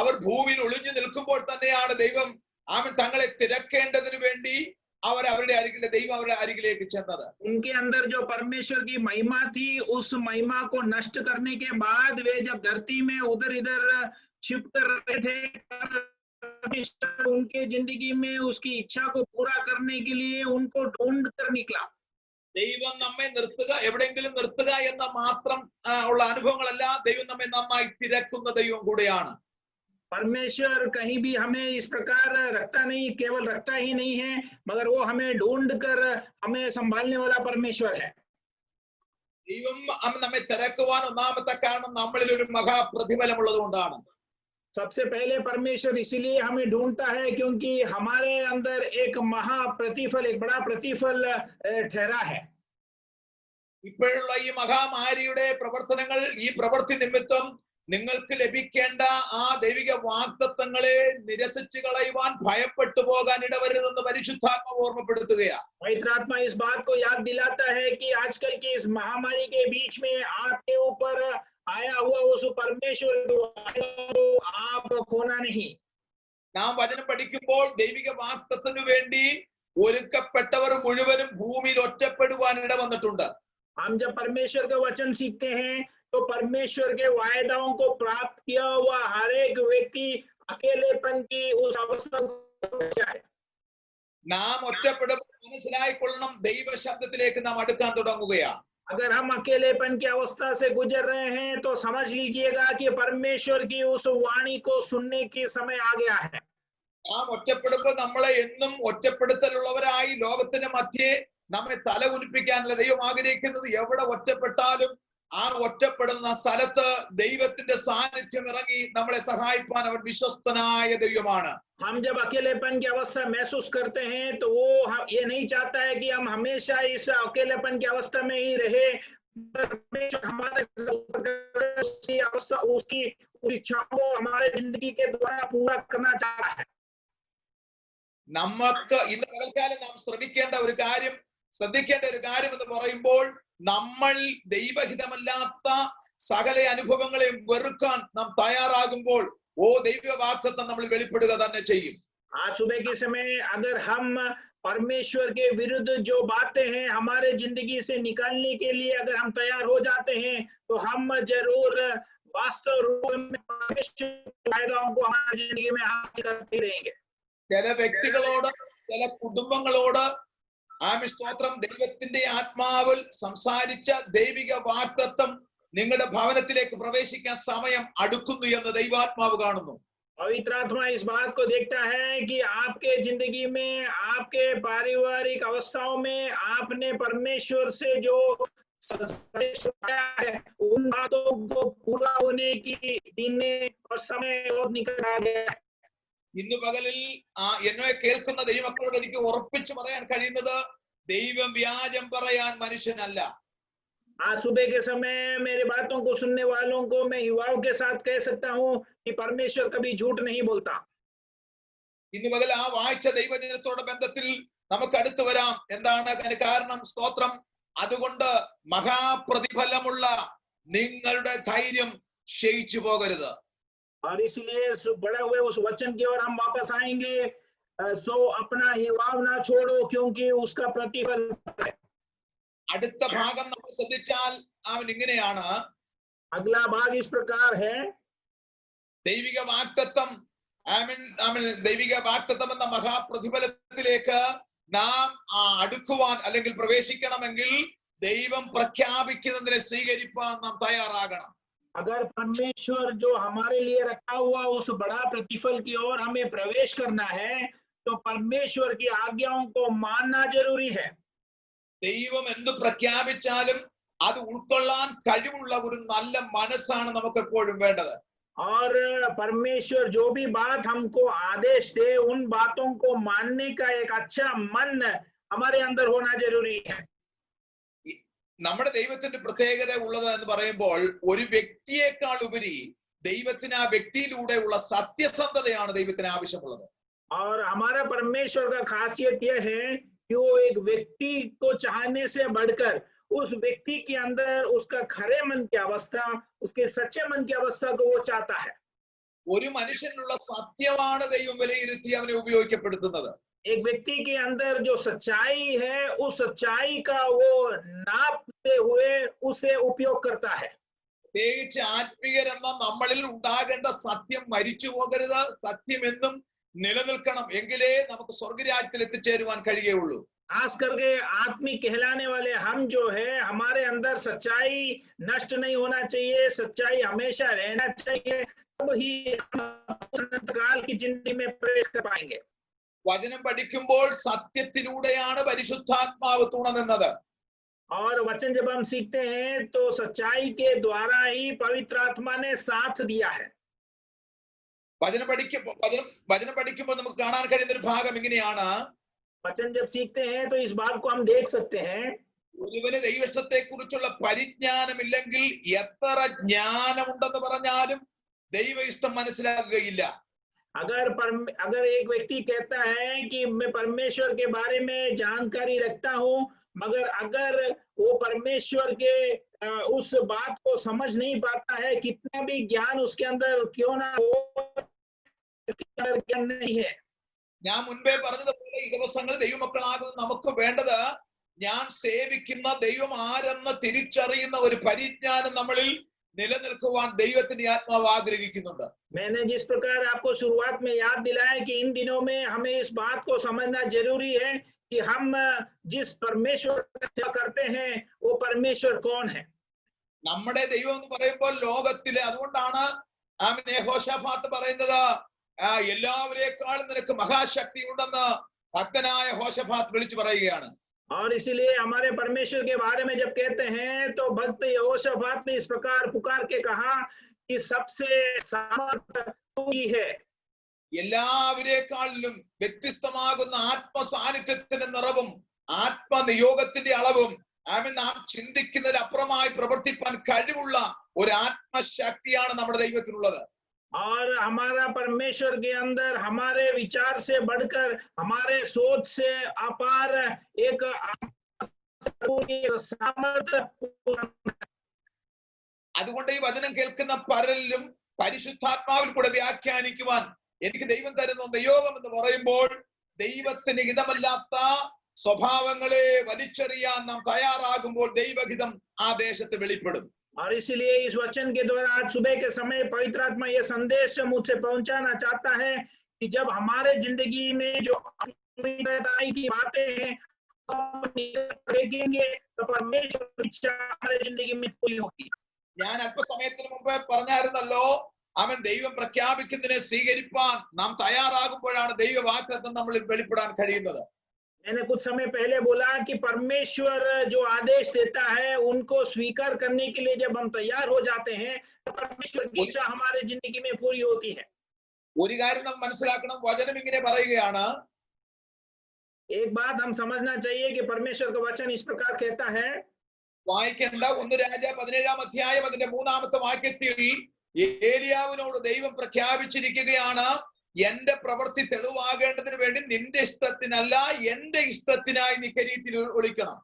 അവർ ഭൂമിയിൽ ഒളിഞ്ഞു നിൽക്കുമ്പോൾ തന്നെയാണ് ദൈവം ആമേൻ തങ്ങളെ തിരക്കേണ്ടതിനു വേണ്ടി ദൈവം അവരുടെ അരികിലേക്ക് ചെന്നത്. उनके अंदर जो परमेश्वर की महिमा थी उस महिमा को नष्ट करने के बाद वे जब धरती में उधर इधर छिप कर रहे थे, उनके जिंदगी में उसकी इच्छा को पूरा करने के लिए उनको ढूंढ कर निकला. ദൈവം നമ്മെ നിർത്തുക, എവിടെയെങ്കിലും നിർത്തുക എന്ന മാത്രം ഉള്ള അനുഭവങ്ങളല്ല, ദൈവം നമ്മെ നന്നായി തിരക്കുന്ന ദൈവം കൂടെയാണ്. परमेश्वर कहीं भी हमें इस प्रकार रखता नहीं, केवल रखता ही नहीं है मगर वो हमें ढूंढ कर हमें संभालने वाला परमेश्वर है. ദൈവം നമ്മെ തിരക്കുവാൻ ഒന്നാമത്തെ കാരണം നമ്മളിൽ ഒരു മഹാപ്രതിഫലം ഉള്ളതുകൊണ്ടാണ്. सबसे पहले परमेश्वर इसीलिए हमें ढूंढता है क्योंकि हमारे अंदर एक महाप्रतिफल, एक बड़ा प्रतिफल ठहरा है. ഇപ്പോഴുള്ള ഈ മഹാമാരിയുടെ പ്രവർത്തനങ്ങൾ, ഈ പ്രവൃത്തി നിമിത്തം നിങ്ങൾക്ക് ലഭിക്കേണ്ട ആ ദൈവിക വാഗ്ദത്തങ്ങളെ നിരസിച്ചു കളയുവാൻ, ഭയപ്പെട്ടു പോകാൻ ഇടവരുതെന്ന് പരിശുദ്ധാത്മാവ് ഓർമ്മപ്പെടുത്തുകയാണ്. पवित्र आत्मा इस बात को याद दिलाता है कि आजकल की इस महामारी के बीच में आपके ऊपर आया हुआ उस परमेश्वर को आप खोना नहीं. നാം വചനം പഠിക്കുമ്പോൾ ദൈവിക വാഗ്ദത്തത്തിനു വേണ്ടി ഒരുക്കപ്പെട്ടവർ മുഴുവനും ഭൂമിയിൽ ഒറ്റപ്പെടുവാൻ ഇട വന്നിട്ടുണ്ട്. हम जब परमेश्वर का वचन सीखते हैं तो परमेश्वर के वायदाओं को प्राप्त किया हुआ हर एक व्यक्ति अकेलेपन की उस अवस्था को जाए. നാം ഒറ്റപ്പെടുമ്പോൾ മനസ്സിലായിക്കൊള്ളണം, ദൈവ ശബ്ദത്തിലേക്ക് നാം അടുക്കാൻ തുടങ്ങുകയാണ്. अगर हम अकेलेपन की अवस्था से गुजर रहे हैं तो समझ लीजिएगा कि परमेश्वर की उस वाणी को सुनने की समय आ गया है. നാം ഒറ്റപ്പെടുമ്പോൾ നമ്മളെ എന്നും ഒറ്റപ്പെടുത്തലുള്ളവരായി ലോകത്തിന്റെ മധ്യേ നമ്മെ തല കുനിപ്പിക്കാനല്ല ദൈവം ആഗ്രഹിക്കുന്നത്. എവിടെ ഒറ്റപ്പെട്ടാലും ആ ഒറ്റപ്പെടുന്ന സ്ഥലത്ത് ദൈവത്തിന്റെ സാന്നിധ്യം ഇറങ്ങി നമ്മളെ സഹായിപ്പാൻ അവൻ വിശ്വസ്തനായ ദൈവമാണ്. हम जब अकेलेपन की अवस्था महसूस करते हैं तो वो ये नहीं चाहता है कि हम हमेशा इस अकेलेपन की अवस्था में ही रहे. परमेश्वर हमारे उसकी अवस्था, उसकी इच्छाओं को हमारे जिंदगी के द्वारा पूरा करना चाहता है. നമുക്ക് ഇന്ന് പകൽക്കാലം നാം ശ്രദ്ധിക്കേണ്ട ഒരു കാര്യം എന്ന് പറയുമ്പോൾ, നമ്മൾ ദൈവഹിതമല്ലാത്ത സകല അനുഭവങ്ങളെയും വെറുക്കാൻ നാം തയ്യാറാകുമ്പോൾ ഓ ദൈവ വാഗ്ദത്തം നമ്മൾ വെളിപ്പെടുക തന്നെ ചെയ്യും. आज सुबह के समय अगर हम परमेश्वर के विरुद्ध जो बातें हैं हमारे जिंदगी से निकालने के लिए अगर हम तैयार हो जाते हैं तो हम जरूर वास्तव रूप में परमेश्वर के वायदाओं को हमारी जिंदगी में हासिल करते रहेंगे. ചില വ്യക്തികളോട്, ചില കുടുംബങ്ങളോട് ആമേൻ സ്തോത്രം, ദൈവത്തിന്റെ ആത്മാവിൽ സംസാരിച്ച ദൈവിക വാഗ്ദത്തം നിങ്ങളുടെ ഭവനത്തിലേക്ക് പ്രവേശിക്കാൻ സമയം അടുക്കുന്നു എന്ന് ദൈവാത്മാവ് കാണുന്നു. पवित्र आत्मा इस बात को देखता है कि आपके जिंदगी में, आपके पारिवारिक अवस्थाओं में आपने परमेश्वर से जो है उन बातों को पूरा होने की दिन और समय और निकल आ गया. ഇന്ന് പകലിൽ എന്നെ കേൾക്കുന്ന ദൈവമക്കളോട് എനിക്ക് ഉറപ്പിച്ചു പറയാൻ കഴിയുന്നത്, ദൈവം വ്യാജം പറയാൻ മനുഷ്യനല്ല. आज सुबह के समय मेरी बातों को सुनने वालों को मैं युवाओं के साथ कह सकता हूं कि परमेश्वर कभी झूठ नहीं बोलता. ഇന്ന് പകൽ ആ വായിച്ച ദൈവജനത്തോട് ബന്ധത്തിൽ നമുക്ക് അടുത്തു വരാം. എന്താണ് കാരണം? സ്തോത്രം. അതുകൊണ്ട് മഹാപ്രതിഫലമുള്ള നിങ്ങളുടെ ധൈര്യം ക്ഷയിച്ചു പോകരുത്. और इसलिए बड़े हुए उस वचन की ओर हम वापस आएंगे. सो अपना हिवाव ना छोड़ो क्योंकि उसका प्रतिफल है. അടുത്ത ഭാഗം നമ്മൾ ശ്രദ്ധിച്ചാൽ അവൻ ഇങ്ങനെയാണ്. अगला भाग इस प्रकार है. ദൈവിക വാഗ്ദത്തം, ദൈവിക വാഗ്ദത്തം എന്ന മഹാപ്രതിഫലത്തിലേക്ക് നാം അടുക്കുവാൻ അല്ലെങ്കിൽ പ്രവേശിക്കണമെങ്കിൽ ദൈവം പ്രഖ്യാപിക്കുന്നതിനെ സ്വീകരിപ്പാൻ നാം തയ്യാറാകണം. अगर परमेश्वर जो हमारे लिए रखा हुआ उस बड़ा प्रतिफल की ओर हमें प्रवेश करना है तो परमेश्वर की आज्ञाओं को मानना जरूरी है। ദൈവം എന്ത് പ്രഖ്യാപിച്ചാലും അത് ഉൾക്കൊള്ളാൻ കഴിവുള്ള ഒരു നല്ല മനസ്സാണ് നമുക്ക് എപ്പോഴും വേണ്ടത്. और परमेश्वर जो भी बात हमको आदेश दे उन बातों को मानने का एक अच्छा मन हमारे अंदर होना जरूरी है। നമ്മുടെ ദൈവത്തിന്റെ പ്രത്യേകത ഉള്ളത് എന്ന് പറയുമ്പോൾ ഒരു വ്യക്തിയേക്കാൾ ഉപരി ദൈവത്തിന് ആ വ്യക്തിയിലൂടെയുള്ള സത്യസന്ധതയാണ് ദൈവത്തിന് ആവശ്യമുള്ളത്. और हमारा परमेश्वर का खासियत यह है कि वो एक व्यक्ति को चाहने से बढ़कर उस व्यक्ति के अंदर उसका खरे मन की अवस्था, उसके सच्चे मन की अवस्था को वो चाहता है। ഒരു മനുഷ്യനുള്ള സത്യമാണ് ദൈവം വിലയിരുത്തി അവനെ ഉപയോഗിക്കപ്പെടുത്തുന്നത്. एक व्यक्ति के अंदर जो सच्चाई है उस सच्चाई का वो नापते हुए उसे उपयोग करता है। പ്രത്യേകിച്ച് ആത്മീയരെന്ന നമ്മളിൽ ഉണ്ടാകേണ്ട സത്യം മരിച്ചു പോകരുത്, സത്യം എന്നും നിലനിൽക്കണം, എങ്കിലേ നമുക്ക് സ്വർഗരാജ്യത്തിൽ എത്തിച്ചേരുവാൻ കഴിയുകയുള്ളൂ. खास करके आत्मिक कहलाने वाले हम जो है हमारे अंदर सच्चाई नष्ट नहीं होना चाहिए, सच्चाई हमेशा रहना चाहिए, तब ही अनंत काल की जिंदगी में प्रवेश कर पाएंगे। വചനം പഠിക്കുമ്പോൾ സത്യത്തിലൂടെയാണ് പരിശുദ്ധാത്മാവ് തുണ നിന്നത്. और वचन जब हम सीखते हैं तो सच्चाई के द्वारा ही पवित्र आत्मा ने साथ दिया है। വചനം പഠിക്കുമ്പോൾ നമുക്ക് കാണാൻ കഴിയുന്ന ഒരു ഭാഗം ഇങ്ങനെയാണ്. वचन जब सीखते हैं तो इस बात को हम देख सकते हैं। ഒരുവന് ദൈവത്തെ കുറിച്ചുള്ള പരിജ്ഞാനമില്ലെങ്കിൽ എത്ര ജ്ഞാനമുണ്ടെന്ന് പറഞ്ഞാലും ദൈവ ഇഷ്ടം മനസ്സിലാക്കുകയില്ല. अगर एक व्यक्ति कहता है कि मैं परमेश्वर के बारे में जानकारी रखता हूं, मगर अगर वो परमेश्वर के उस बात को समझ नहीं पाता है, कितना भी ज्ञान उसके अंदर क्यों ना हो, ज्ञान नहीं है। ഞാൻ മുൻപേ പറഞ്ഞതുപോലെ ഈ ദിവസങ്ങളിൽ ദൈവമക്കളാകുന്ന നമുക്ക് വേണ്ടത് ഞാൻ സേവിക്കുന്ന ദൈവം ആരെന്ന് തിരിച്ചറിയുന്ന ഒരു പരിജ്ഞാനം നമ്മളിൽ നിലനിൽക്കുവാൻ ദൈവത്തിന്റെ ആത്മാവ് ആഗ്രഹിക്കുന്നുണ്ട്. मैंने जिस प्रकार आपको शुरुआत में याद दिलाया कि इन दिनों में हमें इस बात को समझना जरूरी है कि हम जिस परमेश्वर की सेवा करते हैं वो परमेश्वर कौन है। നമ്മുടെ ദൈവം എന്ന് പറയുമ്പോൾ ലോകത്തിലെ, അതുകൊണ്ടാണ് യഹോശാഫാത്ത് പറയുന്നത് എല്ലാവരെക്കാളും നിനക്ക് മഹാശക്തി ഉണ്ടെന്ന് ഭക്തനായ യഹോശാഫാത്ത് വിളിച്ചു പറയുകയാണ്. और इसीलिए हमारे परमेश्वर के बारे में जब कहते हैं तो भक्त यहोशाफात ने इस प्रकार पुकार के कहा कि सबसे सामर्थ तू ही है। എല്ലാവരെക്കാളിലും വ്യത്യസ്തമാകുന്ന ആത്മസാന്നിധ്യത്തിന്റെ നിറവും ആത്മനിയോഗത്തിന്റെ അളവും നാം ചിന്തിക്കുന്നതിലപ്പുറമായി പ്രവർത്തിപ്പാൻ കഴിവുള്ള ഒരു ആത്മശക്തിയാണ് നമ്മുടെ ദൈവത്തിനുള്ളത്. और हमारा परमेश्वर के अंदर हमारे विचार से बढ़कर हमारे सोच से अपार एक सामर्थ्य। അതുകൊണ്ട് ഈ വചനം കേൾക്കുന്ന പലരിലും പരിശുദ്ധാത്മാവിൽ കൂടെ വ്യാഖ്യാനിക്കുവാൻ എനിക്ക് ദൈവം തരുന്ന നിയോഗം എന്ന് പറയുമ്പോൾ ദൈവത്തിന് ഹിതമല്ലാത്ത സ്വഭാവങ്ങളെ വലിച്ചെറിയാൻ നാം തയ്യാറാകുമ്പോൾ ദൈവഹിതം ആ ദേശത്ത് വെളിപ്പെടും. और इसलिए इस वचन के द्वारा आज सुबह के समय पवित्र आत्मा यह संदेश मुझसे पहुंचाना चाहता है कि जब हमारे जिंदगी में जो की बातें हैं देखेंगे तो परमेश्वर की इच्छा हमारे जिंदगी में पूरी होगी। ഞാൻ അല്പസമയത്തിന് മുമ്പ് പറഞ്ഞായിരുന്നല്ലോ, അവൻ ദൈവം പ്രഖ്യാപിക്കുന്നതിനെ സ്വീകരിപ്പാൻ നാം തയ്യാറാകുമ്പോഴാണ് ദൈവവാഗ്ദത്തം നമ്മളിൽ വെളിപ്പെടാൻ കഴിയുന്നത്. मैंने कुछ समय पहले बोला कि परमेश्वर जो आदेश देता है उनको स्वीकार करने के लिए जब हम तैयार हो जाते हैं तो परमेश्वर की इच्छा हमारे जिंदगी में पूरी होती है। ഒരു കാര്യം നാം മനസ്സിലാക്കണം, വചനം ഇങ്ങനെ പറയുകയാണ്. एक बात हम समझना चाहिए कि परमेश्वर का वचन इस प्रकार कहता है। വായിക്കേണ്ട 1 രാജ 17-ാം അധ്യായം അതിന്റെ 3-ാമത്തെ വാക്യത്തിൽ ഏലിയാവിനോട് ദൈവം പ്രഖ്യാപിച്ചിരിക്കുകയാണ്, എന്റെ പ്രവൃത്തി തെളിവാകേണ്ടതിന് വേണ്ടി നിന്റെ ഇഷ്ടത്തിനല്ല എന്റെ ഇഷ്ടത്തിനായി നീ കരീത്തിൽ ഒളിക്കണം.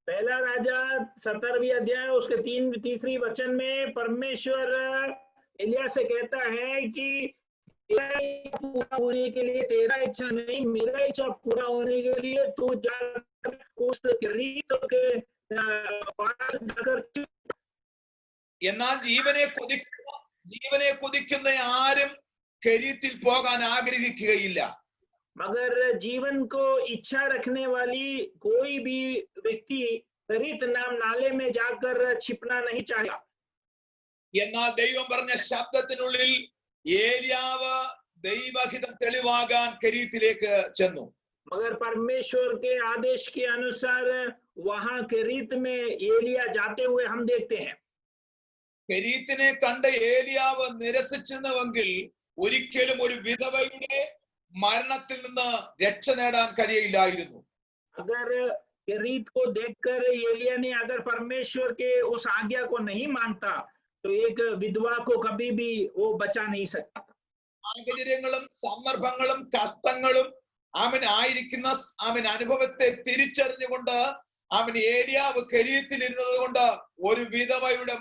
पहला राजा 17वीं अध्याय उसके 3 वचन में परमेश्वर एलिया से कहता है कि पूरा होने के लिए तेरा इच्छा नहीं, मेरा इच्छा पूरा होने के लिए तू जाकर उस करीत के पास जाकर। എന്നാൽ ജീവനെ കൊതിക്കുന്ന ആരും കരീത്തിൽ പോകാൻ ആഗ്രഹിക്കുകയില്ല. मगर जीवन को इच्छा रखने वाली कोई भी व्यक्ति करीत नाम नाले में जाकर छिपना नहीं चाहेगा। എന്നാൽ ദൈവം പറഞ്ഞ ശബ്ദത്തിനുള്ളിൽ ഏലിയാവ് ദൈവഹിതം തെളിവാകാൻ കെരീത്തിലേക്ക് ചെന്നു. मगर परमेश्वर के आदेश के अनुसार वहां केरीत में एलिया जाते हुए हम देखते हैं। കെരീത്തിനെ കണ്ട ഏലിയാവ് നിരസിച്ചെന്നുവെങ്കിൽ ഒരിക്കലും ഒരു വിധവയുടെ മരണത്തിൽ നിന്ന് രക്ഷ നേടാൻ കഴിയില്ലായിരുന്നു. अगर केरीत को देखकर एलिया ने अगर परमेश्वर के उस आज्ञा को नहीं मानता तो एक विधवा को कभी भी वो बचा नहीं सकता। സാഹചര്യങ്ങളും സന്ദർഭങ്ങളും കഷ്ടങ്ങളും ആയിരിക്കുന്ന അനുഭവത്തെ തിരിച്ചറിഞ്ഞുകൊണ്ട് ഏലിയാവ് കെരീത്തിൽ ഇരുന്നത് കൊണ്ട് ഒരു വിധവയുടെ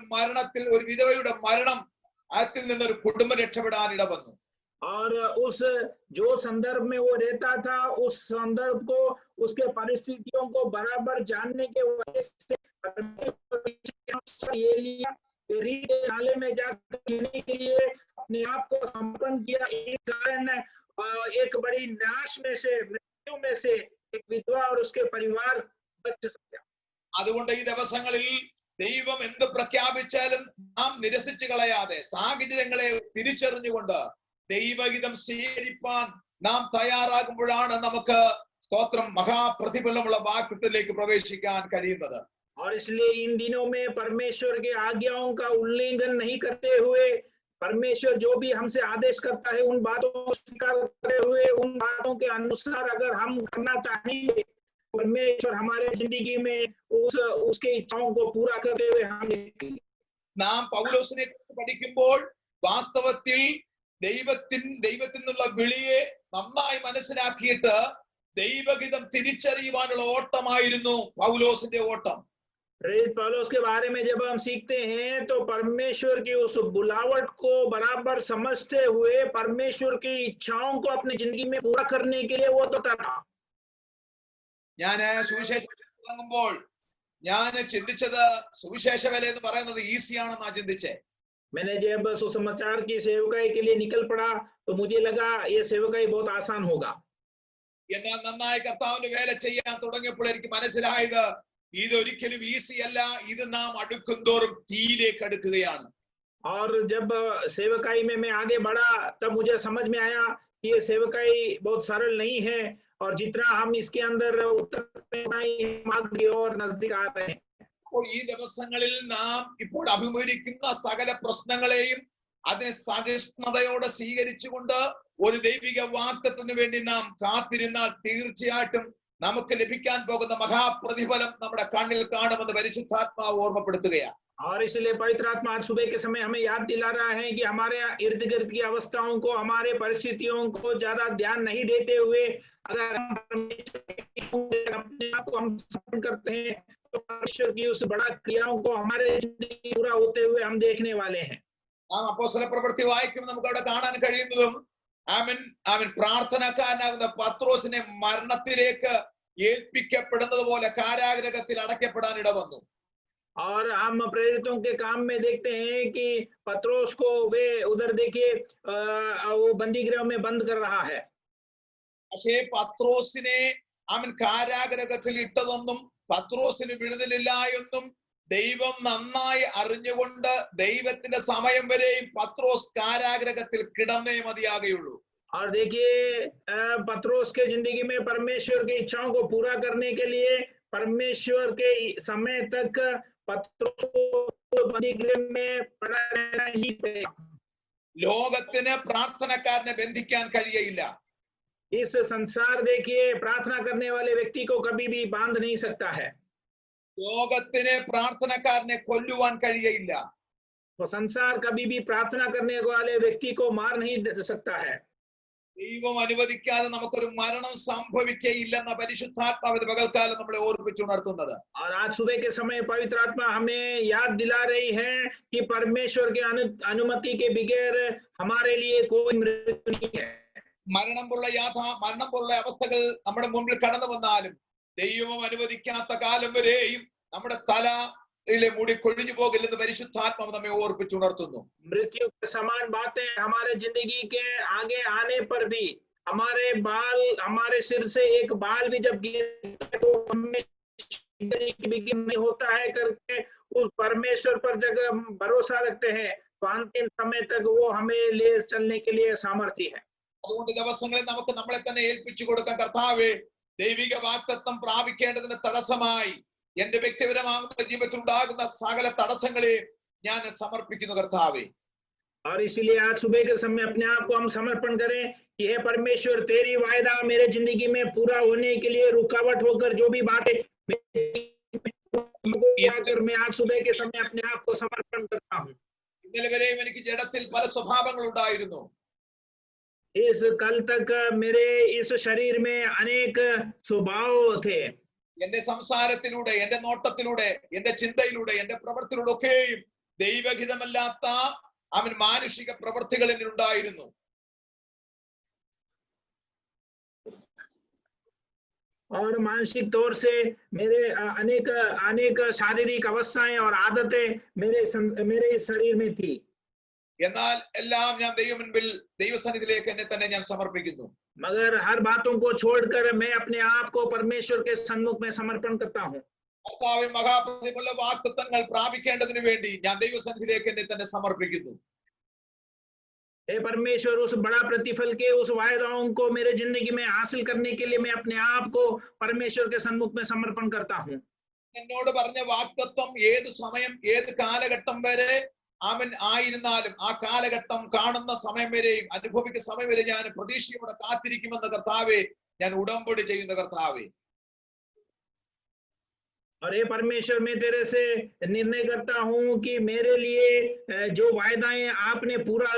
മരണം അതിൽ നിന്നൊരു കുടുംബം രക്ഷപ്പെടാൻ ഇടവന്നു. और उस जो संदर्भ में वो रहता था उस संदर्भ को उसके परिस्थितियों को बराबर जानने के वजह से एलिया केरीत नाले में जाकर जीने के लिए अपने आप को समर्पण किया। इस कारण एक बड़ी नाश में से मृत्यु में से एक विधवा और उसके परिवार बच सका। അതുകൊണ്ട് ഈ ദിവസങ്ങളിൽ ദൈവം എന്ത് പ്രഖ്യാപിച്ചാലും നാം നിരസിച്ചു കളയാതെ സാഹചര്യങ്ങളെ തിരിച്ചറിഞ്ഞുകൊണ്ട് ദൈവഹിതം സ്വീകരിപ്പാൻ നാം തയ്യാറാകുമ്പോഴാണ് നമുക്ക് സ്തോത്രം മഹാപ്രതിഫലമുള്ള വാഗ്ദത്തത്തിലേക്ക് പ്രവേശിക്കാൻ കഴിയുന്നത്. और इसलिए इन दिनों में परमेश्वर के आज्ञाओं का उल्लंघन नहीं करते हुए परमेश्वर जो भी हमसे आदेश करता है उन बातों को स्वीकार करते हुए उन बातों के अनुसार अगर हम करना चाहेंगे परमेश्वर हमारे जिंदगी में उसके इच्छाओं को पूरा करते हुए हम देखेंगे। നാം പൗലോസിനെ കുറിച്ച് പഠിക്കുമ്പോൾ വാസ്തവത്തിൽ ദൈവത്തിൽ നിന്നുള്ള വിളിയെ നന്നായി മനസ്സിലാക്കിയിട്ട് ദൈവഹിതം തിരിച്ചറിയുവാനുള്ള ഓട്ടമായിരുന്നു പൗലോസിന്റെ ഓട്ടം. प्रेरित पौलुस के बारे में जब हम सीखते हैं तो परमेश्वर की उस बुलावट को बराबर समझते हुए परमेश्वर की इच्छाओं को अपनी जिंदगी में पूरा करने के लिए वो तो था। ഞാൻ സുവിശേഷം തുടങ്ങുമ്പോൾ ഞാൻ ചിന്തിച്ചത് സുവിശേഷ വേല എന്ന് പറയുന്നത് ഈസിയാണെന്നാ ചിന്തിച്ചേ. मैंने जब सुसमाचार की सेवकाई के लिए निकल पड़ा तो मुझे लगा ये सेवकाई बहुत आसान होगा। എന്നാൽ നന്നായി കർത്താവിന്റെ വേല ചെയ്യാൻ തുടങ്ങിയപ്പോൾ എനിക്ക് മനസ്സിലായത് ഇതൊരിക്കലും ഈസി അല്ല, ഇത് നാം അടുക്കുന്തോറും തീയിലേക്ക് അടുക്കുകയാണ്. और जब सेवकाई में मैं आगे बढ़ा तब मुझे समझ में आया कि ये सेवकाई बहुत सरल नहीं है और जितना हम इसके अंदर उतरते और नजदीक आ रहे हैं। അപ്പോൾ ഈ ദിവസങ്ങളിൽ നാം ഇപ്പോൾ അഭിമുഖീകരിക്കുന്ന സകല പ്രശ്നങ്ങളെയും അതിനെ സഹിഷ്ണുതയോടെ സ്വീകരിച്ചുകൊണ്ട് ഒരു ദൈവിക വാഗ്ദത്തത്തിന് വേണ്ടി നാം കാത്തിരുന്നാൽ തീർച്ചയായിട്ടും നമുക്ക് ലഭിക്കാൻ പോകുന്ന മഹാപ്രതിഫലം നമ്മുടെ കണ്ണിൽ കാണുമെന്ന് പരിശുദ്ധാത്മാവ് ഓർമ്മപ്പെടുത്തുകയാണ്. और इसलिए पवित्र आत्मा आज सुबह के समय हमें याद दिला रहा है कि हमारे इर्द गिर्द की अवस्थाओं को हमारे परिस्थितियों को ज्यादा ध्यान नहीं देते हुए अगर अपने आप को हम समर्पण करते हैं तो परमेश्वर की उस बड़ा क्रियाओं को हमारे जिंदगी पूरा होते हुए हम देखने वाले हैं। നാം അപ്പോസ്തല പ്രവൃത്തി വായിക്കുമ്പോൾ നമുക്ക് അവിടെ കാണാൻ കഴിയുന്നതും പ്രാർത്ഥനക്കാരനാകുന്ന പത്രോസിനെ മരണത്തിലേക്ക് ഏൽപ്പിക്കപ്പെടുന്നത് പോലെ കാരാഗ്രഹത്തിൽ അടയ്ക്കപ്പെടാൻ ഇടവന്നു. और हम प्रेरितों के काम में देखते हैं कि पत्रोस को वे उधर देखिए वो बंदी गृह में बंद कर रहा है। പക്ഷേ പത്രോസിനെ കാരാഗ്രഹത്തിൽ ഇട്ടതൊന്നും പത്രോസിന് വിടുതലില്ല എന്നും ദൈവം നന്നായി അറിഞ്ഞുകൊണ്ട് ദൈവത്തിന്റെ സമയം വരെയും പത്രോസ് കാരാഗ്രഹത്തിൽ കിടന്നേ മതിയാകുള്ളൂ. और देखिए पत्रोस के जिंदगी में परमेश्वर की इच्छाओं को पूरा करने के लिए परमेश्वर के समय तक पत्रोस को बंदी गृह में पड़ा रहना ही पड़ेगा। ലോകത്തിന് പ്രാർത്ഥനക്കാരനെ ബന്ധിക്കാൻ കഴിയയില്ല. इस संसार देखिए प्रार्थना करने वाले व्यक्ति को कभी भी बांध नहीं सकता है। ലോകത്തിന് പ്രാർത്ഥനക്കാരനെ കൊല്ലുവാൻ കഴിയയില്ല. तो संसार कभी भी प्रार्थना करने वाले व्यक्ति को मार नहीं सकता है। ദൈവം അനുവദിക്കാതെ നമുക്കൊരു മരണം സംഭവിക്കുകയില്ലെന്ന പരിശുദ്ധാത്മാവിന്റെ പകൽക്കാലം നമ്മളെ ഓർമ്മിച്ചുണർത്തുന്നത്. और आज सुबह के समय पवित्र आत्मा हमें याद दिला रही है कि परमेश्वर के अनुमति के बगैर हमारे लिए कोई मृत्यु नहीं है। മരണം പോലുള്ള അവസ്ഥകൾ നമ്മുടെ മുമ്പിൽ കടന്നു വന്നാലും ദൈവം അനുവദിക്കാത്ത കാലം വരെയും നമ്മുടെ തലയിലെ മുടി കൊഴിഞ്ഞു പോകില്ലെന്ന് പരിശുദ്ധാത്മാവ് നമ്മെ ഓർപ്പിച്ചുണർത്തുന്നു. मृत्यु के समान बातें हमारे जिंदगी के आगे आने पर भी हमारे सिर से एक बाल भी जब गिरता है तो नहीं होता है करके उस परमेश्वर पर जब हम भरोसा रखते हैं तो अंतिम समय तक वो हमें ले चलने के लिए सामर्थ्य है। അതുകൊണ്ട് ദിവസങ്ങളിൽ നമുക്ക് നമ്മളെ തന്നെ ഏൽപ്പിച്ചു കൊടുക്കാൻ, കർത്താവേ ദൈവിക വാഗ്ദത്തം പ്രാപിക്കേണ്ടതിന് തടസ്സമായി എന്റെ വ്യക്തിപരമാകുന്ന ജീവിതത്തിൽ ഉണ്ടാകുന്ന സകല തടസ്സങ്ങളെ ഞാൻ സമർപ്പിക്കുന്നു കർത്താവേ. और इसीलिए आज सुबह के समय अपने आप को हम समर्पण करें कि हे परमेश्वर, तेरी वायदा मेरे जिंदगी में पूरा होने के लिए रुकावट होकर जो भी बातें मैं आज सुबह के समय अपने आप को समर्पण करता हूँ। ഇന്നലെ വരെയും എനിക്ക് ജഡത്തിൽ പല സ്വഭാവങ്ങൾ ഉണ്ടായിരുന്നു. इस कल तक मेरे इस शरीर में अनेक स्वभाव थे. എന്റെ സംസാരത്തിലൂടെ, എന്റെ നോട്ടത്തിലൂടെ, എന്റെ ചിന്തയിലൂടെ, എന്റെ പ്രവൃത്തിയിലൂടെ ഒക്കെയും ദൈവഹിതമല്ലാത്ത അവൻ മാനുഷിക പ്രവൃത്തികൾ എന്നിലുണ്ടായിരുന്നു. और मानसिक तौर से मेरे अनेक शारीरिक अवस्थाएं और आदतें मेरे इस शरीर में थी. എന്നാൽ എല്ലാം ഞാൻ ദൈവമുൻപിൽ ദൈവസന്നിധിയിലേക്ക് എന്നെ തന്നെ ഞാൻ സമർപ്പിക്കുന്നു. मगर हर बातों को छोड़कर मैं अपने आप को परमेश्वर के सन्मुख में समर्पण करता हूँ. കർത്താവേ, മഹാപ്രതിഫല വാഗ്ദത്തങ്ങൾ പ്രാപിക്കേണ്ടതിന് വേണ്ടി ഞാൻ ദൈവസന്നിധിയിലേക്ക് എന്നെ തന്നെ സമർപ്പിക്കുന്നു. हे परमेश्वर, उस बड़ा प्रतिफल के उस वायदाओं को मेरे जिंदगी में हासिल करने के लिए मैं अपने आप को परमेश्वर के सन्मुख में समर्पण करता हूँ. എന്നോട് പറഞ്ഞ വാഗ്ദത്തം ഏത് സമയം, ഏത് കാലഘട്ടം വരെ അവൻ ആയിരുന്നാലും ആ കാലഘട്ടം കാണുന്ന സമയം വരെയും അനുഭവിക്കുന്ന സമയം വരെ ഞാൻ പ്രതീക്ഷയോടെ കാത്തിരിക്കുമെന്ന് കർത്താവേ ഞാൻ ഉടമ്പടി ചെയ്യുന്ന കർത്താവേ. और ये परमेश्वर, मैं तेरे से निर्णय करता हूँ कि मेरे लिए जो वायदाएं आपने पूरा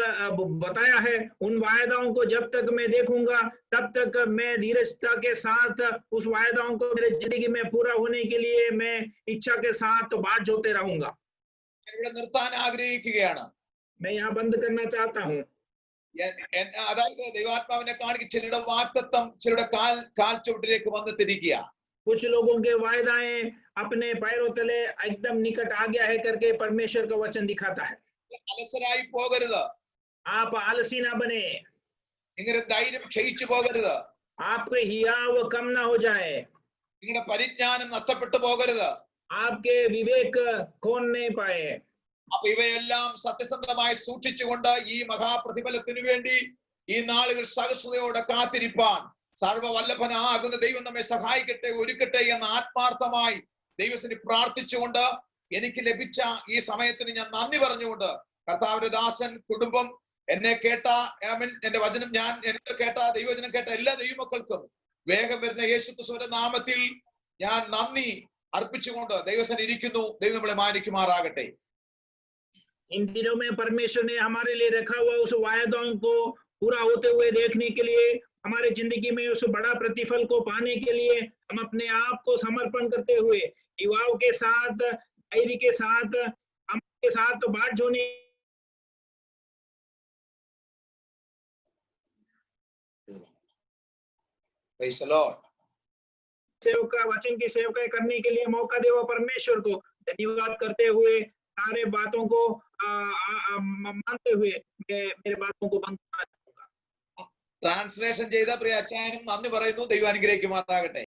बताया है, उन वायदाओं को जब तक मैं देखूंगा तब तक मैं धीरजता के साथ उस वायदाओं को मेरे जिंदगी में पूरा होने के लिए मैं इच्छा के साथ बाट जोते रहूंगा. ഇവിടെ നിർത്താൻ ആഗ്രഹിക്കുകയാണ്. मैं यहाँ बंद करना चाहता हूँ. അതായത് ദൈവാത്മാവിനെ കാണിക്ക് ചിലരുടെ വാഗ്ദത്തം ചിലരുടെ കാൽ ചുവട്ടിലേക്ക് വന്നെത്തിരിക്കുക. कुछ लोगों के वायदाएं अपने पैरों तले एकदम निकट आ गया है करके परमेश्वर का वचन दिखाता है. അലസരായി പോകരുത്. आप आलसी ना बने. നിങ്ങളുടെ ധൈര്യം ക്ഷയിച്ചു പോകരുത്. आपके हियाव कम ना हो जाए. നിങ്ങളുടെ പരിജ്ഞാനം നഷ്ടപ്പെട്ടു പോകരുത്. आपके विवेक खोन नहीं पाए. അപ്പൊ ഇവയെല്ലാം സത്യസന്ധമായി സൂക്ഷിച്ചുകൊണ്ട് ഈ മഹാപ്രതിഫലത്തിനു വേണ്ടി ഈ നാളുകൾ സഹസ്രതയോടെ കാത്തിരിപ്പാൻ സർവവല്ലഭനാകുന്ന ദൈവം നമ്മെ സഹായിക്കട്ടെ, ഒരുക്കട്ടെ എന്ന് ആത്മാർത്ഥമായി ദൈവത്തിന് പ്രാർത്ഥിച്ചുകൊണ്ട് എനിക്ക് ലഭിച്ച ഈ സമയത്തിന് ഞാൻ നന്ദി പറഞ്ഞുകൊണ്ട് കർത്താവിന്റെ ദാസൻ, കുടുംബം, എന്നെ കേട്ട എന്റെ വചനം എന്നെ കേട്ട ദൈവവചനം കേട്ട എല്ലാ ദൈവമക്കൾക്കും വേഗം വരുന്ന യേശുക്രിസ്തുവിന്റെ നാമത്തിൽ ഞാൻ നന്ദി अर्पिച്ചുകൊണ്ട് ദൈവസന്നിധിയിൽ ഇരിക്കുന്നു. ദൈവം നമ്മളെ മാനിക്കുമാറാകട്ടെ. इन दिनों में परमेश्वर ने हमारे लिए रखा हुआ उस वायदाओं को पूरा होते हुए देखने के लिए, हमारे जिंदगी में उस बड़ा प्रतिफल को पाने के लिए हम अपने आप को समर्पण करते हुए युवाओं के साथ, धैर्य के साथ, हम के साथ बाट जोड़ने Praise the Lord. सेवका वचन की सेवका करने के लिए मौका देवा परमेश्वर को धन्यवाद करते हुए सारे बातों को मानते हुए मैं मेरे बातों को बंद करना चाहूंगा. ട്രാൻസ്ലേഷൻ ചെയ്ത പ്രിയ അച്ചായനും നന്ദി പറയുന്നു. ദൈവം അനുഗ്രഹിക്കുമാറാകട്ടെ.